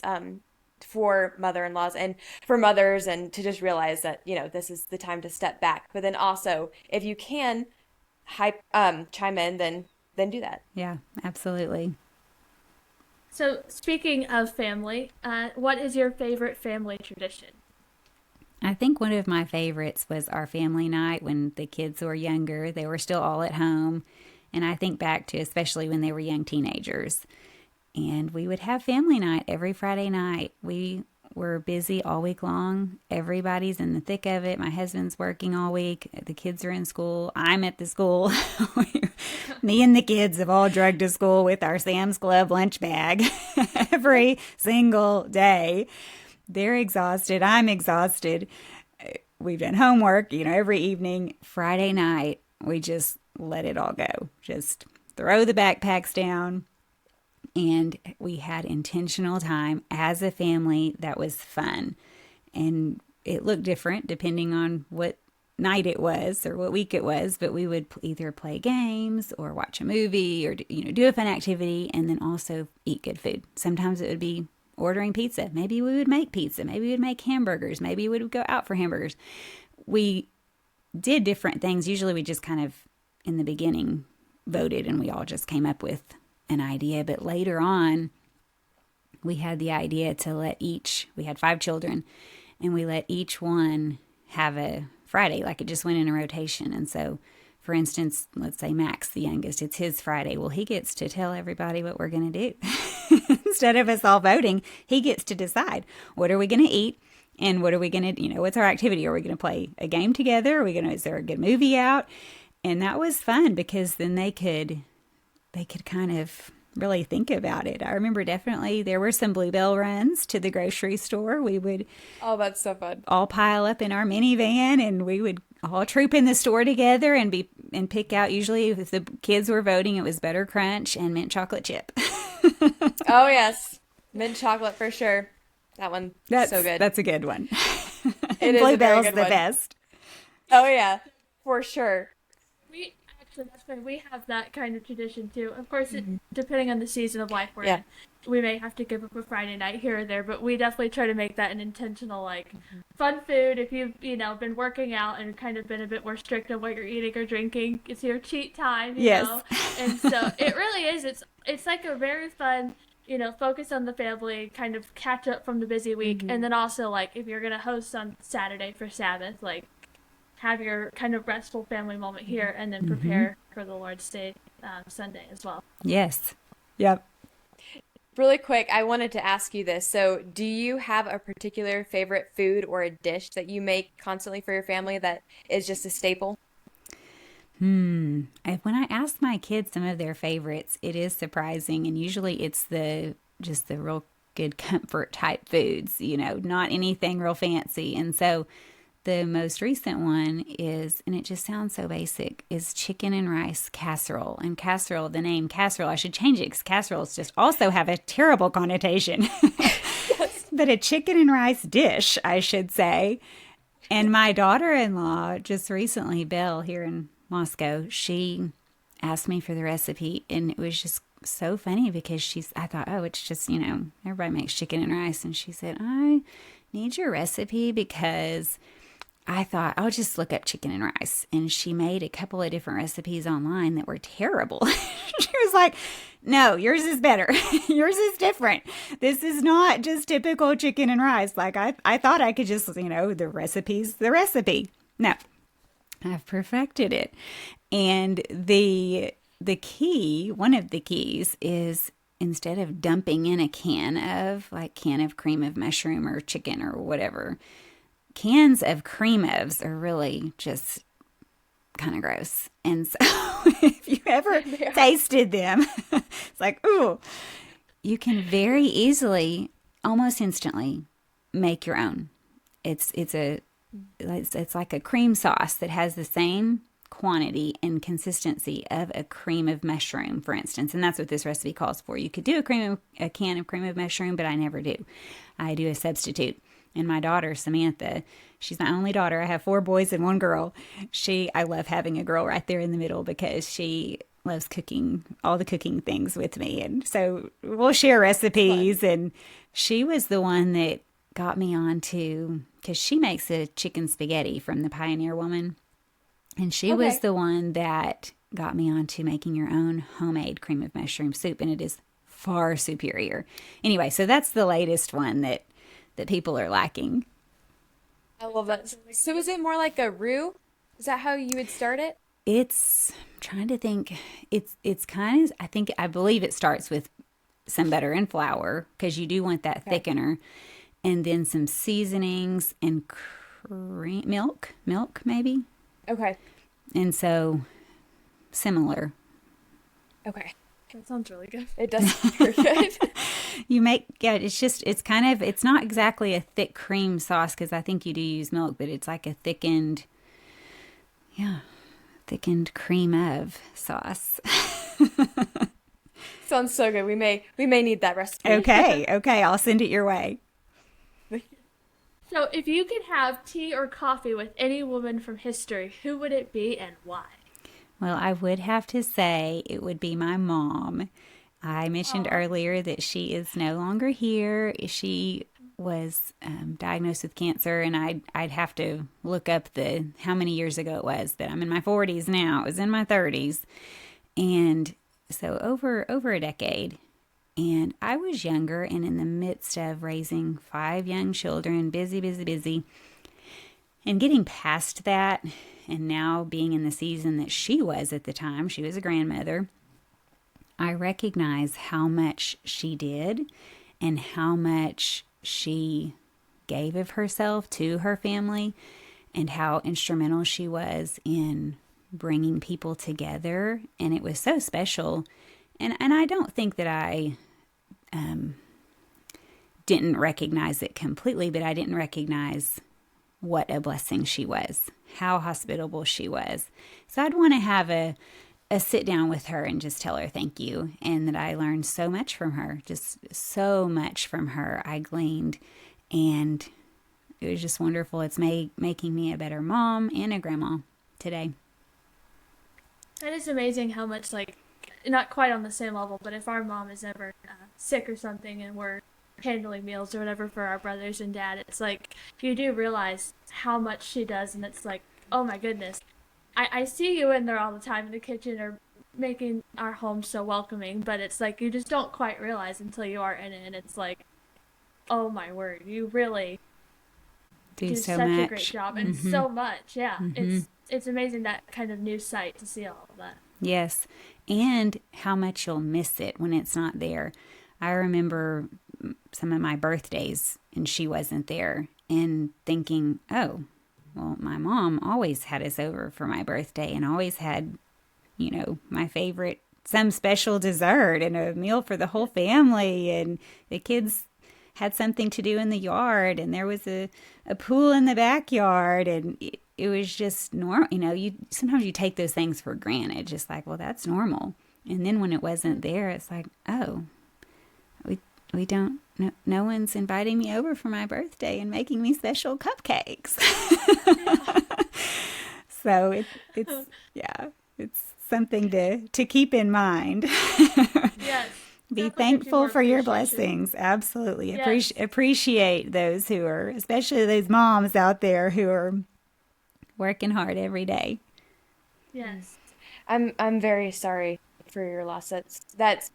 for mother-in-laws and for mothers, and to just realize that, this is the time to step back. But then also, if you can chime in, then do that. Yeah, absolutely. So speaking of family, what is your favorite family tradition? I think one of my favorites was our family night when the kids were younger. They were still all at home. And I think back to especially when they were young teenagers. And we would have family night every Friday night. We were busy all week long. Everybody's in the thick of it. My husband's working all week. The kids are in school. I'm at the school. Me and the kids have all drugged to school with our Sam's Club lunch bag every single day. They're exhausted. I'm exhausted. We've done homework, every evening. Friday night, we just let it all go. Just throw the backpacks down. And we had intentional time as a family that was fun. And it looked different depending on what night it was or what week it was, but we would either play games or watch a movie or, do a fun activity and then also eat good food. Sometimes it would be ordering pizza. Maybe we would make pizza. Maybe we would make hamburgers. Maybe we would go out for hamburgers. We did different things. Usually we just kind of, in the beginning, voted and we all just came up with an idea. But later on, we had the idea to we had 5 children, and we let each one have a Friday, like it just went in a rotation. And so, for instance, let's say Max, the youngest, it's his Friday. Well, he gets to tell everybody what we're going to do. Instead of us all voting, he gets to decide, what are we going to eat? And what are we going to, what's our activity? Are we going to play a game together? Is there a good movie out? And that was fun because then they could kind of really think about it. I remember definitely there were some Bluebell runs to the grocery store. We would that's so fun. All pile up in our minivan and we would all troop in the store together and pick out, usually if the kids were voting, it was Butter Crunch and mint chocolate chip. Oh yes, mint chocolate for sure. That's so good. That's a good one. It is Bluebell's a very good the one. best. Oh yeah, for sure. That's funny. We have that kind of tradition too. Of course, depending on the season of life we're in, we may have to give up a Friday night here or there, but we definitely try to make that an intentional, fun food. If you've, been working out and kind of been a bit more strict on what you're eating or drinking, it's your cheat time, you know? And so it really is. It's like a very fun, focus on the family, kind of catch up from the busy week. And then also, if you're going to host on Saturday for Sabbath, have your kind of restful family moment here and then prepare for the Lord's Day Sunday as well. Yes. Yep. Really quick, I wanted to ask you this. So do you have a particular favorite food or a dish that you make constantly for your family that is just a staple? When I ask my kids some of their favorites, it is surprising. And usually it's just the real good comfort type foods, not anything real fancy. And so the most recent one is, and it just sounds so basic, is chicken and rice casserole. And casserole, the name casserole, I should change it because casseroles just also have a terrible connotation. But a chicken and rice dish, I should say. And my daughter-in-law just recently, Belle, here in Moscow, she asked me for the recipe, and it was just so funny because I thought, it's just, everybody makes chicken and rice. And she said, I need your recipe because I thought I'll just look up chicken and rice. And she made a couple of different recipes online that were terrible. She was like, no, yours is better. Yours is different. This is not just typical chicken and rice. I thought I could just, the recipe's the recipe. No, I've perfected it. And the key, one of the keys is, instead of dumping in a can of cream of mushroom or chicken or whatever, cans of cream ofs are really just kind of gross. And so if you ever tasted them, it's like, ooh, you can very easily, almost instantly, make your own. It's like a cream sauce that has the same quantity and consistency of a cream of mushroom, for instance. And that's what this recipe calls for. You could do a can of cream of mushroom, but I never do. I do a substitute. And my daughter, Samantha, she's my only daughter. I have 4 boys and 1 girl. I love having a girl right there in the middle because she loves cooking, all the cooking things with me. And so we'll share recipes. And she was the one that got me on to, because she makes a chicken spaghetti from the Pioneer Woman. And she was the one that got me on to making your own homemade cream of mushroom soup. And it is far superior. Anyway, so that's the latest one that people are liking. I love that. So is it more like a roux? Is that how you would start it? I'm trying to think. It's kind of, I believe it starts with some butter and flour because you do want that thickener, and then some seasonings and cream, milk maybe. Okay. And so similar. Okay. That sounds really good. It does sound very good. It's not exactly a thick cream sauce because I think you do use milk, but it's like a thickened cream of sauce. Sounds so good. We may need that recipe. Okay. I'll send it your way. So, if you could have tea or coffee with any woman from history, who would it be and why? Well, I would have to say it would be my mom. I mentioned Oh, earlier that she is no longer here. She was diagnosed with cancer, and I'd have to look up the how many years ago it was. But I'm in my 40s now. It was in my 30s, and so over a decade. And I was younger and in the midst of raising 5 young children, busy, busy, busy, and getting past that, and now being in the season that she was at the time. She was a grandmother. I recognize how much she did and how much she gave of herself to her family and how instrumental she was in bringing people together. And it was so special. And I don't think that I didn't recognize it completely, but I didn't recognize what a blessing she was, how hospitable she was. So I'd want to have a sit down with her and just tell her thank you, and that I learned so much from her, just so much from her I gleaned, and it was just wonderful. It's making me a better mom and a grandma today. that is amazing how much, like, not quite on the same level, but if our mom is ever sick or something and we're handling meals or whatever for our brothers and dad, it's like you do realize how much she does, and it's like, oh my goodness. I see you in there all the time in the kitchen or making our home so welcoming, but it's like you just don't quite realize until you are in it, and it's like, oh my word, you really Do do so such a great much. job and so much. Yeah, it's amazing that kind of new sight to see all of that. Yes. And how much you'll miss it when it's not there. I remember some of my birthdays and she wasn't there, and thinking, oh, well, my mom always had us over for my birthday and always had, my favorite, some special dessert and a meal for the whole family. And the kids had something to do in the yard, and there was a pool in the backyard, and it was just normal. You sometimes you take those things for granted, just like, well, that's normal. And then when it wasn't there, it's like, oh, we don't, no one's inviting me over for my birthday and making me special cupcakes. So it's something to keep in mind. Yes, Be definitely gives you thankful more for your appreciation. blessings. Absolutely. Yes, Appreciate those who are, especially those moms out there who are working hard every day. yes. I'm very sorry for your loss. That's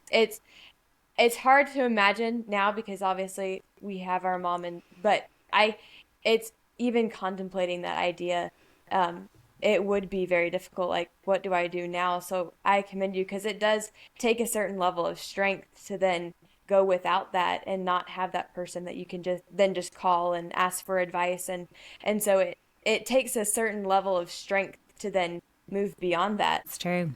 it's hard to imagine now because obviously we have our mom, and but I it's even contemplating that idea, um it would be very difficult. Like, what do I do now? So I commend you because it does take a certain level of strength to then go without that and not have that person that you can just call and ask for advice, and so it takes a certain level of strength to then move beyond that. It's true.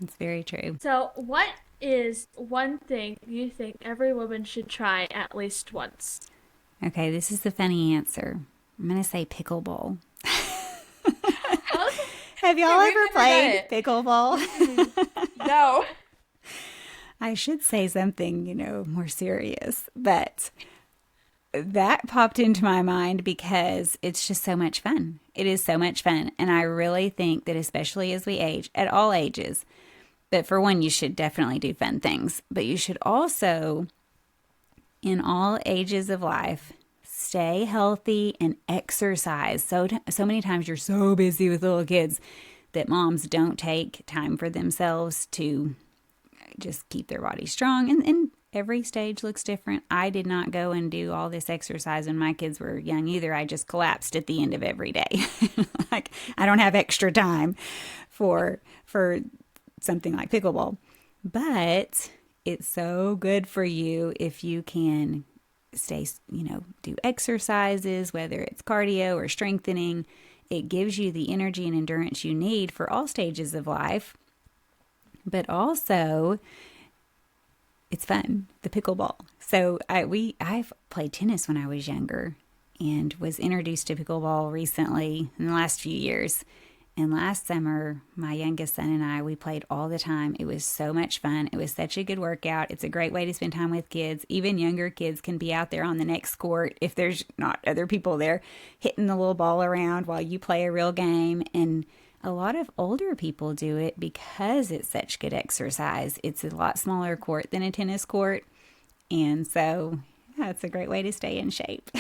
It's very true. So, what is one thing you think every woman should try at least once? Okay, this is the funny answer. I'm going to say pickleball. Okay. Have y'all We've ever never done played it. pickleball? No. I should say something, more serious, but that popped into my mind because it's just so much fun. It is so much fun. And I really think that especially as we age, at all ages, but for one, you should definitely do fun things, but you should also, in all ages of life, stay healthy and exercise. So many times you're so busy with little kids that moms don't take time for themselves to just keep their body strong. And every stage looks different. I did not go and do all this exercise when my kids were young either. I just collapsed at the end of every day. Like, I don't have extra time for something like pickleball. But it's so good for you if you can stay, do exercises, whether it's cardio or strengthening. It gives you the energy and endurance you need for all stages of life. But also, it's fun, the pickleball. So I've played tennis when I was younger and was introduced to pickleball recently in the last few years. And last summer, my youngest son and I, we played all the time. It was so much fun. It was such a good workout. It's a great way to spend time with kids. Even younger kids can be out there on the next court if there's not other people there hitting the little ball around while you play a real game. And a lot of older people do it because it's such good exercise. It's a lot smaller court than a tennis court. And so, yeah, it's a great way to stay in shape.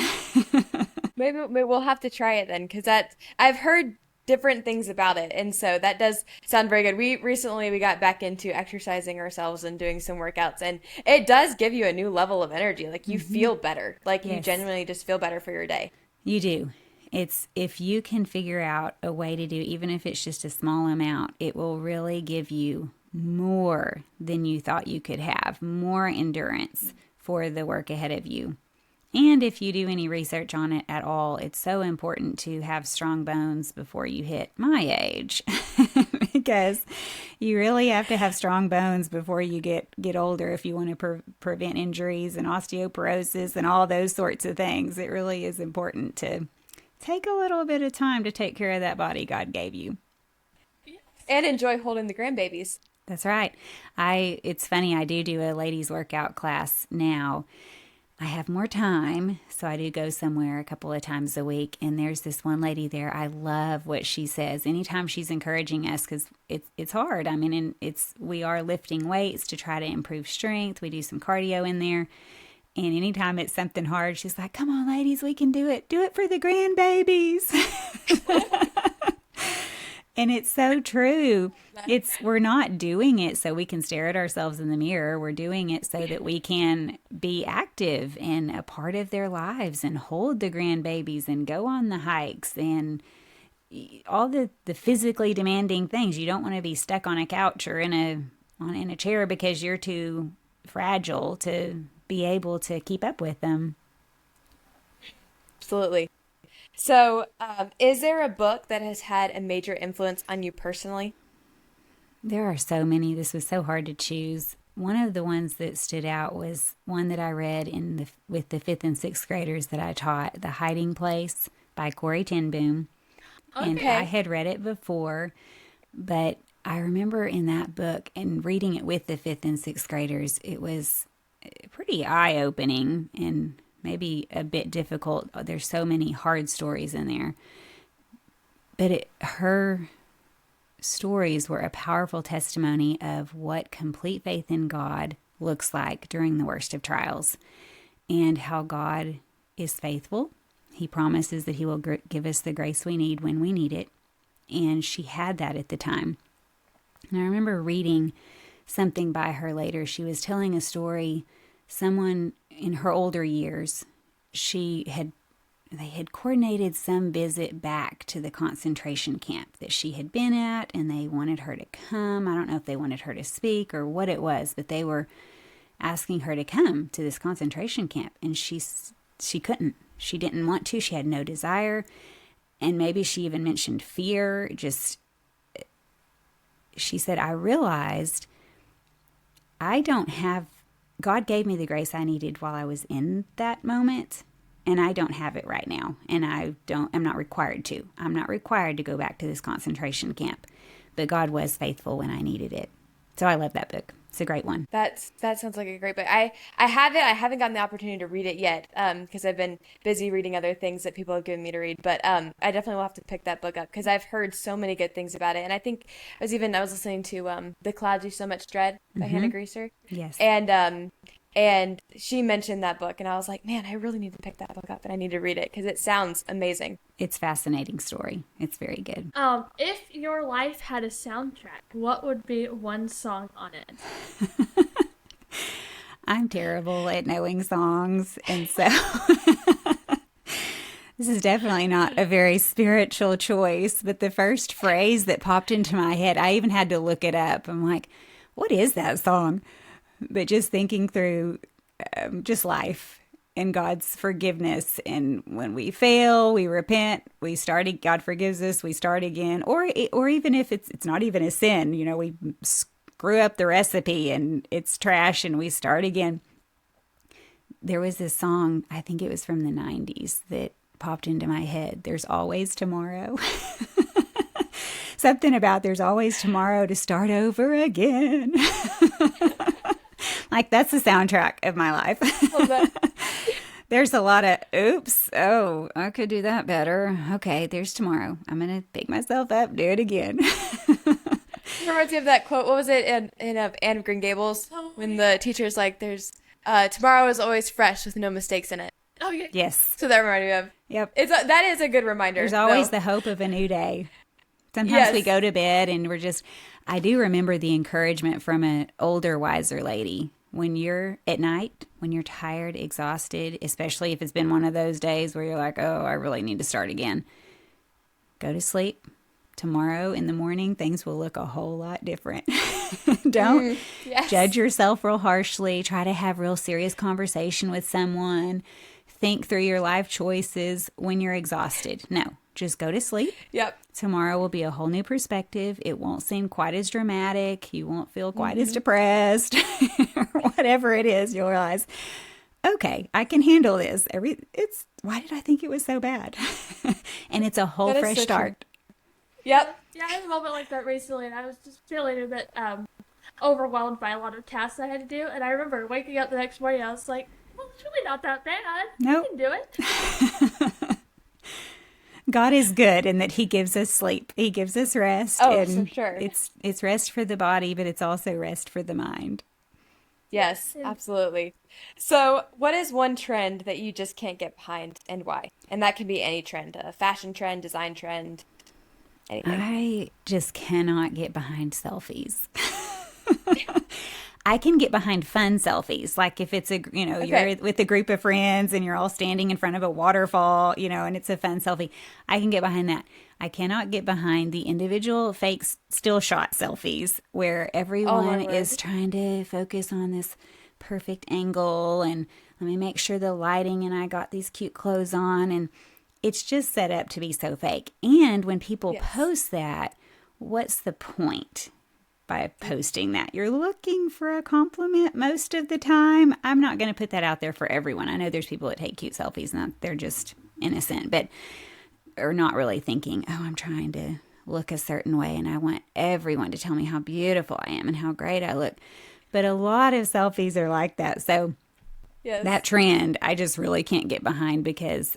Maybe we'll have to try it then, because I've heard different things about it, and so that does sound very good. We recently got back into exercising ourselves and doing some workouts, and it does give you a new level of energy. Like you feel better, like you genuinely just feel better for your day. You do. It's if you can figure out a way to do, even if it's just a small amount, it will really give you more than you thought you could have, more endurance for the work ahead of you. And if you do any research on it at all, it's so important to have strong bones before you hit my age because you really have to have strong bones before you get older if you want to prevent injuries and osteoporosis and all those sorts of things. It really is important to take a little bit of time to take care of that body God gave you. And enjoy holding the grandbabies. That's right. It's funny, I do a ladies workout class now. I have more time, so I do go somewhere a couple of times a week, and there's this one lady there. I love what she says. Anytime she's encouraging us, because it's hard. I mean, we are lifting weights to try to improve strength. We do some cardio in there, and anytime it's something hard, she's like, "Come on, ladies, we can do it. Do it for the grandbabies." And it's so true. We're not doing it so we can stare at ourselves in the mirror. We're doing it so that we can be active and a part of their lives and hold the grandbabies and go on the hikes and all the physically demanding things. You don't want to be stuck on a couch or in a chair because you're too fragile to be able to keep up with them. Absolutely. So, is there a book that has had a major influence on you personally? There are so many. This was so hard to choose. One of the ones that stood out was one that I read with the 5th and 6th graders that I taught, The Hiding Place by Corrie ten Boom. Okay. And I had read it before, but I remember in that book and reading it with the 5th and 6th graders, it was pretty eye-opening and maybe a bit difficult. There's so many hard stories in there. But her stories were a powerful testimony of what complete faith in God looks like during the worst of trials and how God is faithful. He promises that he will give us the grace we need when we need it. And she had that at the time. And I remember reading something by her later. She was telling a story. Someone in her older years, they had coordinated some visit back to the concentration camp that she had been at, and they wanted her to come. I don't know if they wanted her to speak or what it was, but they were asking her to come to this concentration camp, and she couldn't. She didn't want to. She had no desire, and maybe she even mentioned fear. She said, I realized God gave me the grace I needed while I was in that moment, and I don't have it right now, and I'm not required to. I'm not required to go back to this concentration camp, but God was faithful when I needed it. So I love that book. It's a great one. That sounds like a great book. I have it. I haven't gotten the opportunity to read it yet because I've been busy reading other things that people have given me to read. But I definitely will have to pick that book up because I've heard so many good things about it. And I think I was listening to The Clouds You So Much Dread by Hannah Greaser. Yes. And she mentioned that book, and I was like, man, I really need to pick that book up, and I need to read it because it sounds amazing. It's a fascinating story. It's very good. If your life had a soundtrack, what would be one song on it? I'm terrible at knowing songs, and so this is definitely not a very spiritual choice, but the first phrase that popped into my head, I even had to look it up. I'm like, what is that song? But just thinking through just life and God's forgiveness. And when we fail, we repent, we start, God forgives us, we start again. Or even if it's not even a sin, we screw up the recipe and it's trash and we start again. There was this song, I think it was from the 90s, that popped into my head. There's always tomorrow. something about there's always tomorrow to start over again. Like, that's the soundtrack of my life. There's a lot of, oops, oh, I could do that better. Okay, there's tomorrow. I'm going to pick myself up, do it again. Reminds me of that quote. What was it in Anne of Green Gables? When the teacher's like, there's, tomorrow is always fresh with no mistakes in it. Oh, yeah. Yes. So that reminded me of. Yep. That is a good reminder. There's always the hope of a new day. Sometimes we go to bed and I do remember the encouragement from an older, wiser lady. When you're at night, when you're tired, exhausted, especially if it's been one of those days where you're like, oh, I really need to start again. Go to sleep. Tomorrow in the morning, things will look a whole lot different. Don't judge yourself real harshly. Try to have real serious conversation with someone. Think through your life choices when you're exhausted. No, just go to sleep. Yep. Tomorrow will be a whole new perspective. It won't seem quite as dramatic. You won't feel quite as depressed. Whatever it is, you'll realize, okay, I can handle this. Why did I think it was so bad? And it's a whole fresh start. True. Yep. Yeah, I had a moment like that recently, and I was just feeling a bit overwhelmed by a lot of tasks I had to do. And I remember waking up the next morning, I was like, well, it's really not that bad. Nope. I can do it. God is good in that he gives us sleep. He gives us rest. Oh, and for sure. It's rest for the body, but it's also rest for the mind. Yes, absolutely. So what is one trend that you just can't get behind and why? And that can be any trend, a fashion trend, design trend, anything. I just cannot get behind selfies. I can get behind fun selfies. Like if it's you're with a group of friends and you're all standing in front of a waterfall, and it's a fun selfie. I can get behind that. I cannot get behind the individual fake still shot selfies where everyone is trying to focus on this perfect angle and let me make sure the lighting and I got these cute clothes on, and it's just set up to be so fake. And when people post that, what's the point by posting that? You're looking for a compliment most of the time. I'm not going to put that out there for everyone. I know there's people that take cute selfies and they're just innocent, but are not really thinking, oh, I'm trying to look a certain way and I want everyone to tell me how beautiful I am and how great I look. But a lot of selfies are like that. So that trend, I just really can't get behind because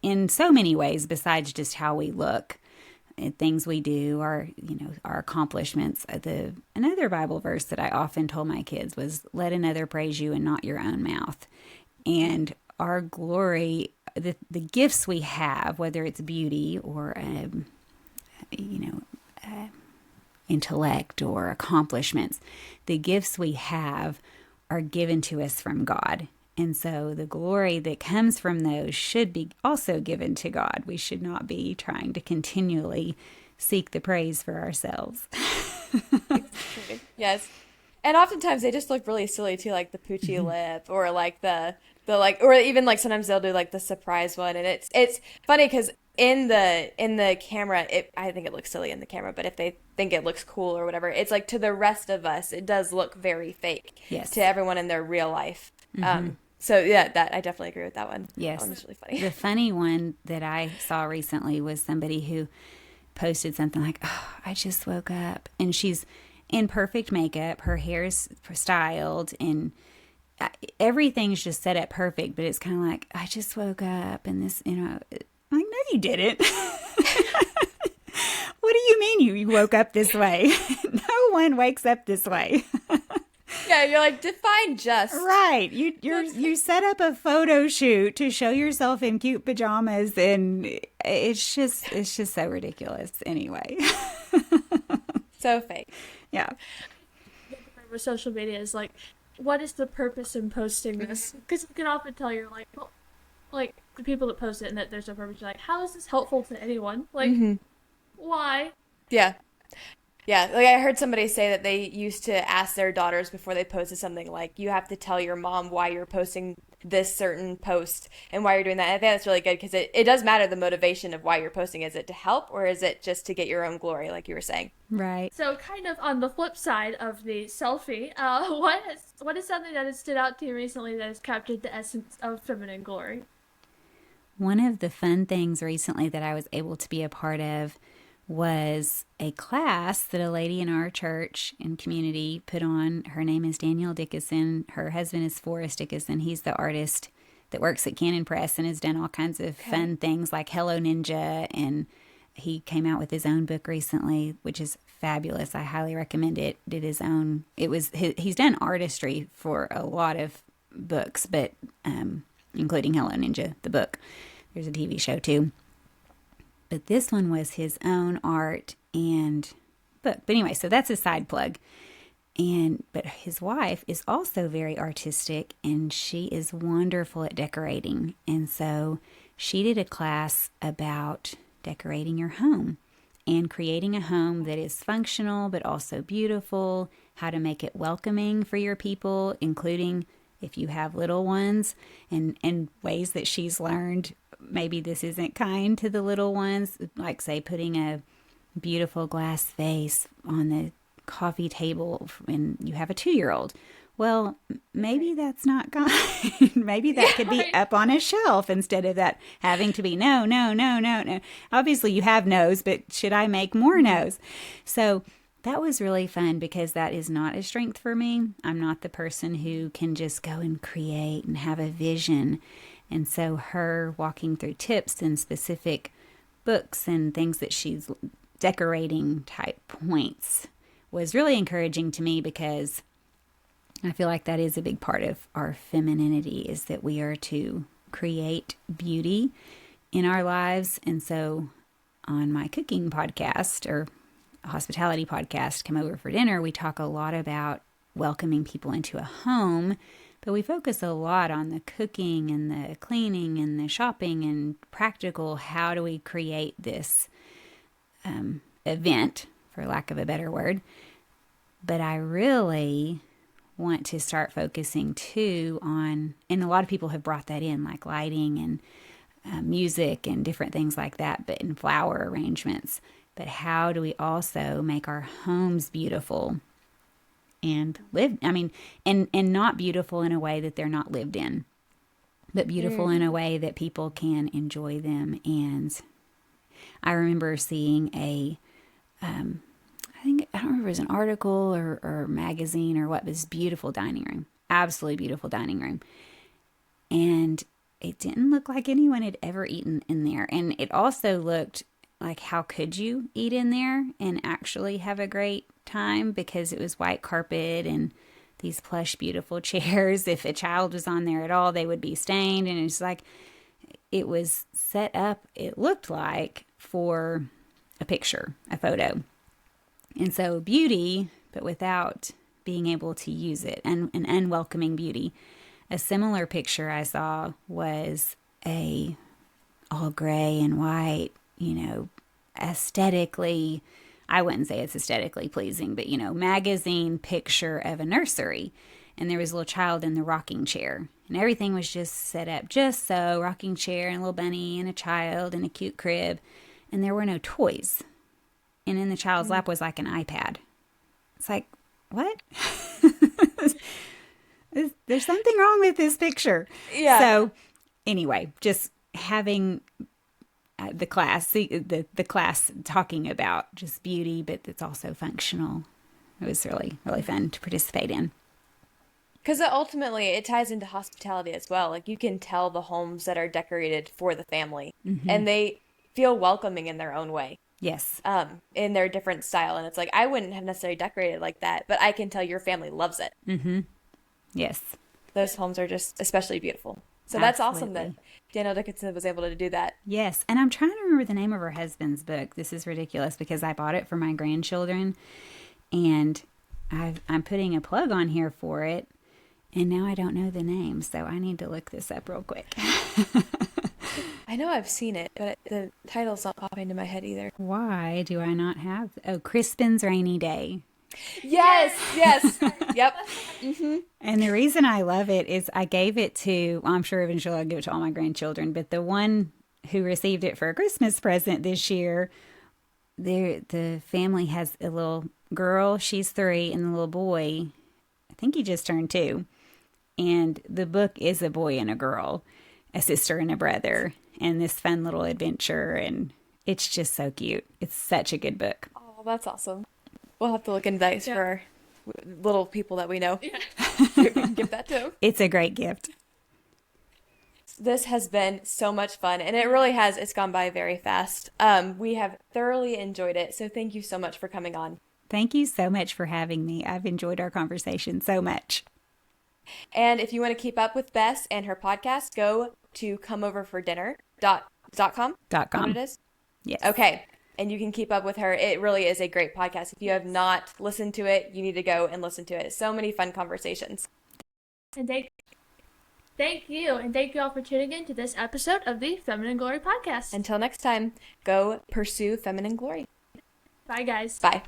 in so many ways, besides just how we look, things we do, our accomplishments. Another Bible verse that I often told my kids was, let another praise you and not your own mouth. And our glory, the gifts we have, whether it's beauty or, intellect or accomplishments, the gifts we have are given to us from God. And so the glory that comes from those should be also given to God. We should not be trying to continually seek the praise for ourselves. Yes. And oftentimes they just look really silly too, like the poochy lip or like the or even like sometimes they'll do like the surprise one. And it's funny because in the camera, I think it looks silly in the camera, but if they think it looks cool or whatever, it's like to the rest of us, it does look very fake to everyone in their real life. So yeah, that I definitely agree with that one. Yes. That one was really funny. The funny one that I saw recently was somebody who posted something like, oh, I just woke up, and she's in perfect makeup, her hair's styled, and everything's just set up perfect, but it's kind of like, I just woke up, and this, I'm like, no, you didn't. What do you mean you woke up this way? No one wakes up this way. Yeah, you're like, define just. Right. You set up a photo shoot to show yourself in cute pajamas, and it's just so ridiculous anyway. So fake. Yeah. With social media is like, what is the purpose in posting this? Because you can often tell you're like, well, like the people that post it and that there's no purpose, you're like, how is this helpful to anyone? Like, why? Yeah. Yeah, like I heard somebody say that they used to ask their daughters before they posted something like, you have to tell your mom why you're posting this certain post and why you're doing that. And I think that's really good because it does matter the motivation of why you're posting. Is it to help or is it just to get your own glory, like you were saying? Right. So kind of on the flip side of the selfie, what is something that has stood out to you recently that has captured the essence of feminine glory? One of the fun things recently that I was able to be a part of was a class that a lady in our church and community put on. Her name is Danielle Dickinson. Her husband is Forrest Dickinson. He's the artist that works at Canon Press and has done all kinds of fun things like Hello Ninja, and he came out with his own book recently, which is fabulous. I highly recommend it. Did his own. He's done artistry for a lot of books, but including Hello Ninja, the book. There's a TV show too. But this one was his own art and book. But anyway, so that's a side plug. But his wife is also very artistic, and she is wonderful at decorating. And so she did a class about decorating your home and creating a home that is functional but also beautiful, how to make it welcoming for your people, including if you have little ones, and ways that she's learned maybe this isn't kind to the little ones, like say putting a beautiful glass vase on the coffee table when you have a 2-year-old. Well, maybe that's not kind. Maybe that could be up on a shelf instead of that having to be no. Obviously you have no's, but should I make more no's? So that was really fun because that is not a strength for me. I'm not the person who can just go and create and have a vision. And so her walking through tips and specific books and things that she's decorating type points was really encouraging to me, because I feel like that is a big part of our femininity, is that we are to create beauty in our lives. And so on my cooking podcast or hospitality podcast, Come Over for Dinner, we talk a lot about welcoming people into a home, but we focus a lot on the cooking and the cleaning and the shopping and practical, how do we create this event, for lack of a better word. But I really want to start focusing too on, and a lot of people have brought that in, like lighting and music and different things like that, but in flower arrangements. But how do we also make our homes beautiful and and not beautiful in a way that they're not lived in, but beautiful in a way that people can enjoy them. And I remember seeing I don't remember if it was an article or magazine or what, but this beautiful dining room, absolutely beautiful dining room. And it didn't look like anyone had ever eaten in there. And it also looked like, how could you eat in there and actually have a great time? Because it was white carpet and these plush, beautiful chairs. If a child was on there at all, they would be stained. And it's like, it was set up, it looked like, for a picture, a photo. And so beauty, but without being able to use it, and an unwelcoming beauty. A similar picture I saw was a all gray and white, aesthetically, I wouldn't say it's aesthetically pleasing, but, magazine picture of a nursery. And there was a little child in the rocking chair. And everything was just set up just so, rocking chair and a little bunny and a child and a cute crib. And there were no toys. And in the child's lap was like an iPad. It's like, what? There's something wrong with this picture. Yeah. So anyway, just having the class talking about just beauty, but it's also functional. It was really, really fun to participate in. Because ultimately it ties into hospitality as well. Like, you can tell the homes that are decorated for the family, and they feel welcoming in their own way. Yes. In their different style. And it's like, I wouldn't have necessarily decorated like that, but I can tell your family loves it. Mm-hmm. Yes. Those homes are just especially beautiful. So that's awesome that Danielle Dickinson was able to do that. Yes. And I'm trying to remember the name of her husband's book. This is ridiculous because I bought it for my grandchildren, and I'm putting a plug on here for it, and now I don't know the name. So I need to look this up real quick. I know I've seen it, but the title's not popping into my head either. Why do I not have? Oh, Crispin's Rainy Day. Yes. Yep. Mm-hmm. And the reason I love it is I gave it to, well, I'm sure eventually I'll give it to all my grandchildren, but the one who received it for a Christmas present this year, the family has a little girl, she's 3, and the little boy, I think he just turned 2. And the book is a boy and a girl, a sister and a brother, and this fun little adventure. And It's just so cute. It's such a good book. Oh, that's awesome. We'll have to look into that for our little people that we know. Yeah. We can give that to them. It's a great gift. This has been so much fun, and it really has. It's gone by very fast. We have thoroughly enjoyed it, so thank you so much for coming on. Thank you so much for having me. I've enjoyed our conversation so much. And if you want to keep up with Bess and her podcast, go to comeoverfordinner.com. .com. What it is? Yes. Okay. And you can keep up with her. It really is a great podcast. If you have not listened to it, you need to go and listen to it. So many fun conversations. And thank you. And thank you all for tuning in to this episode of the Feminine Glory Podcast. Until next time, go pursue feminine glory. Bye, guys. Bye.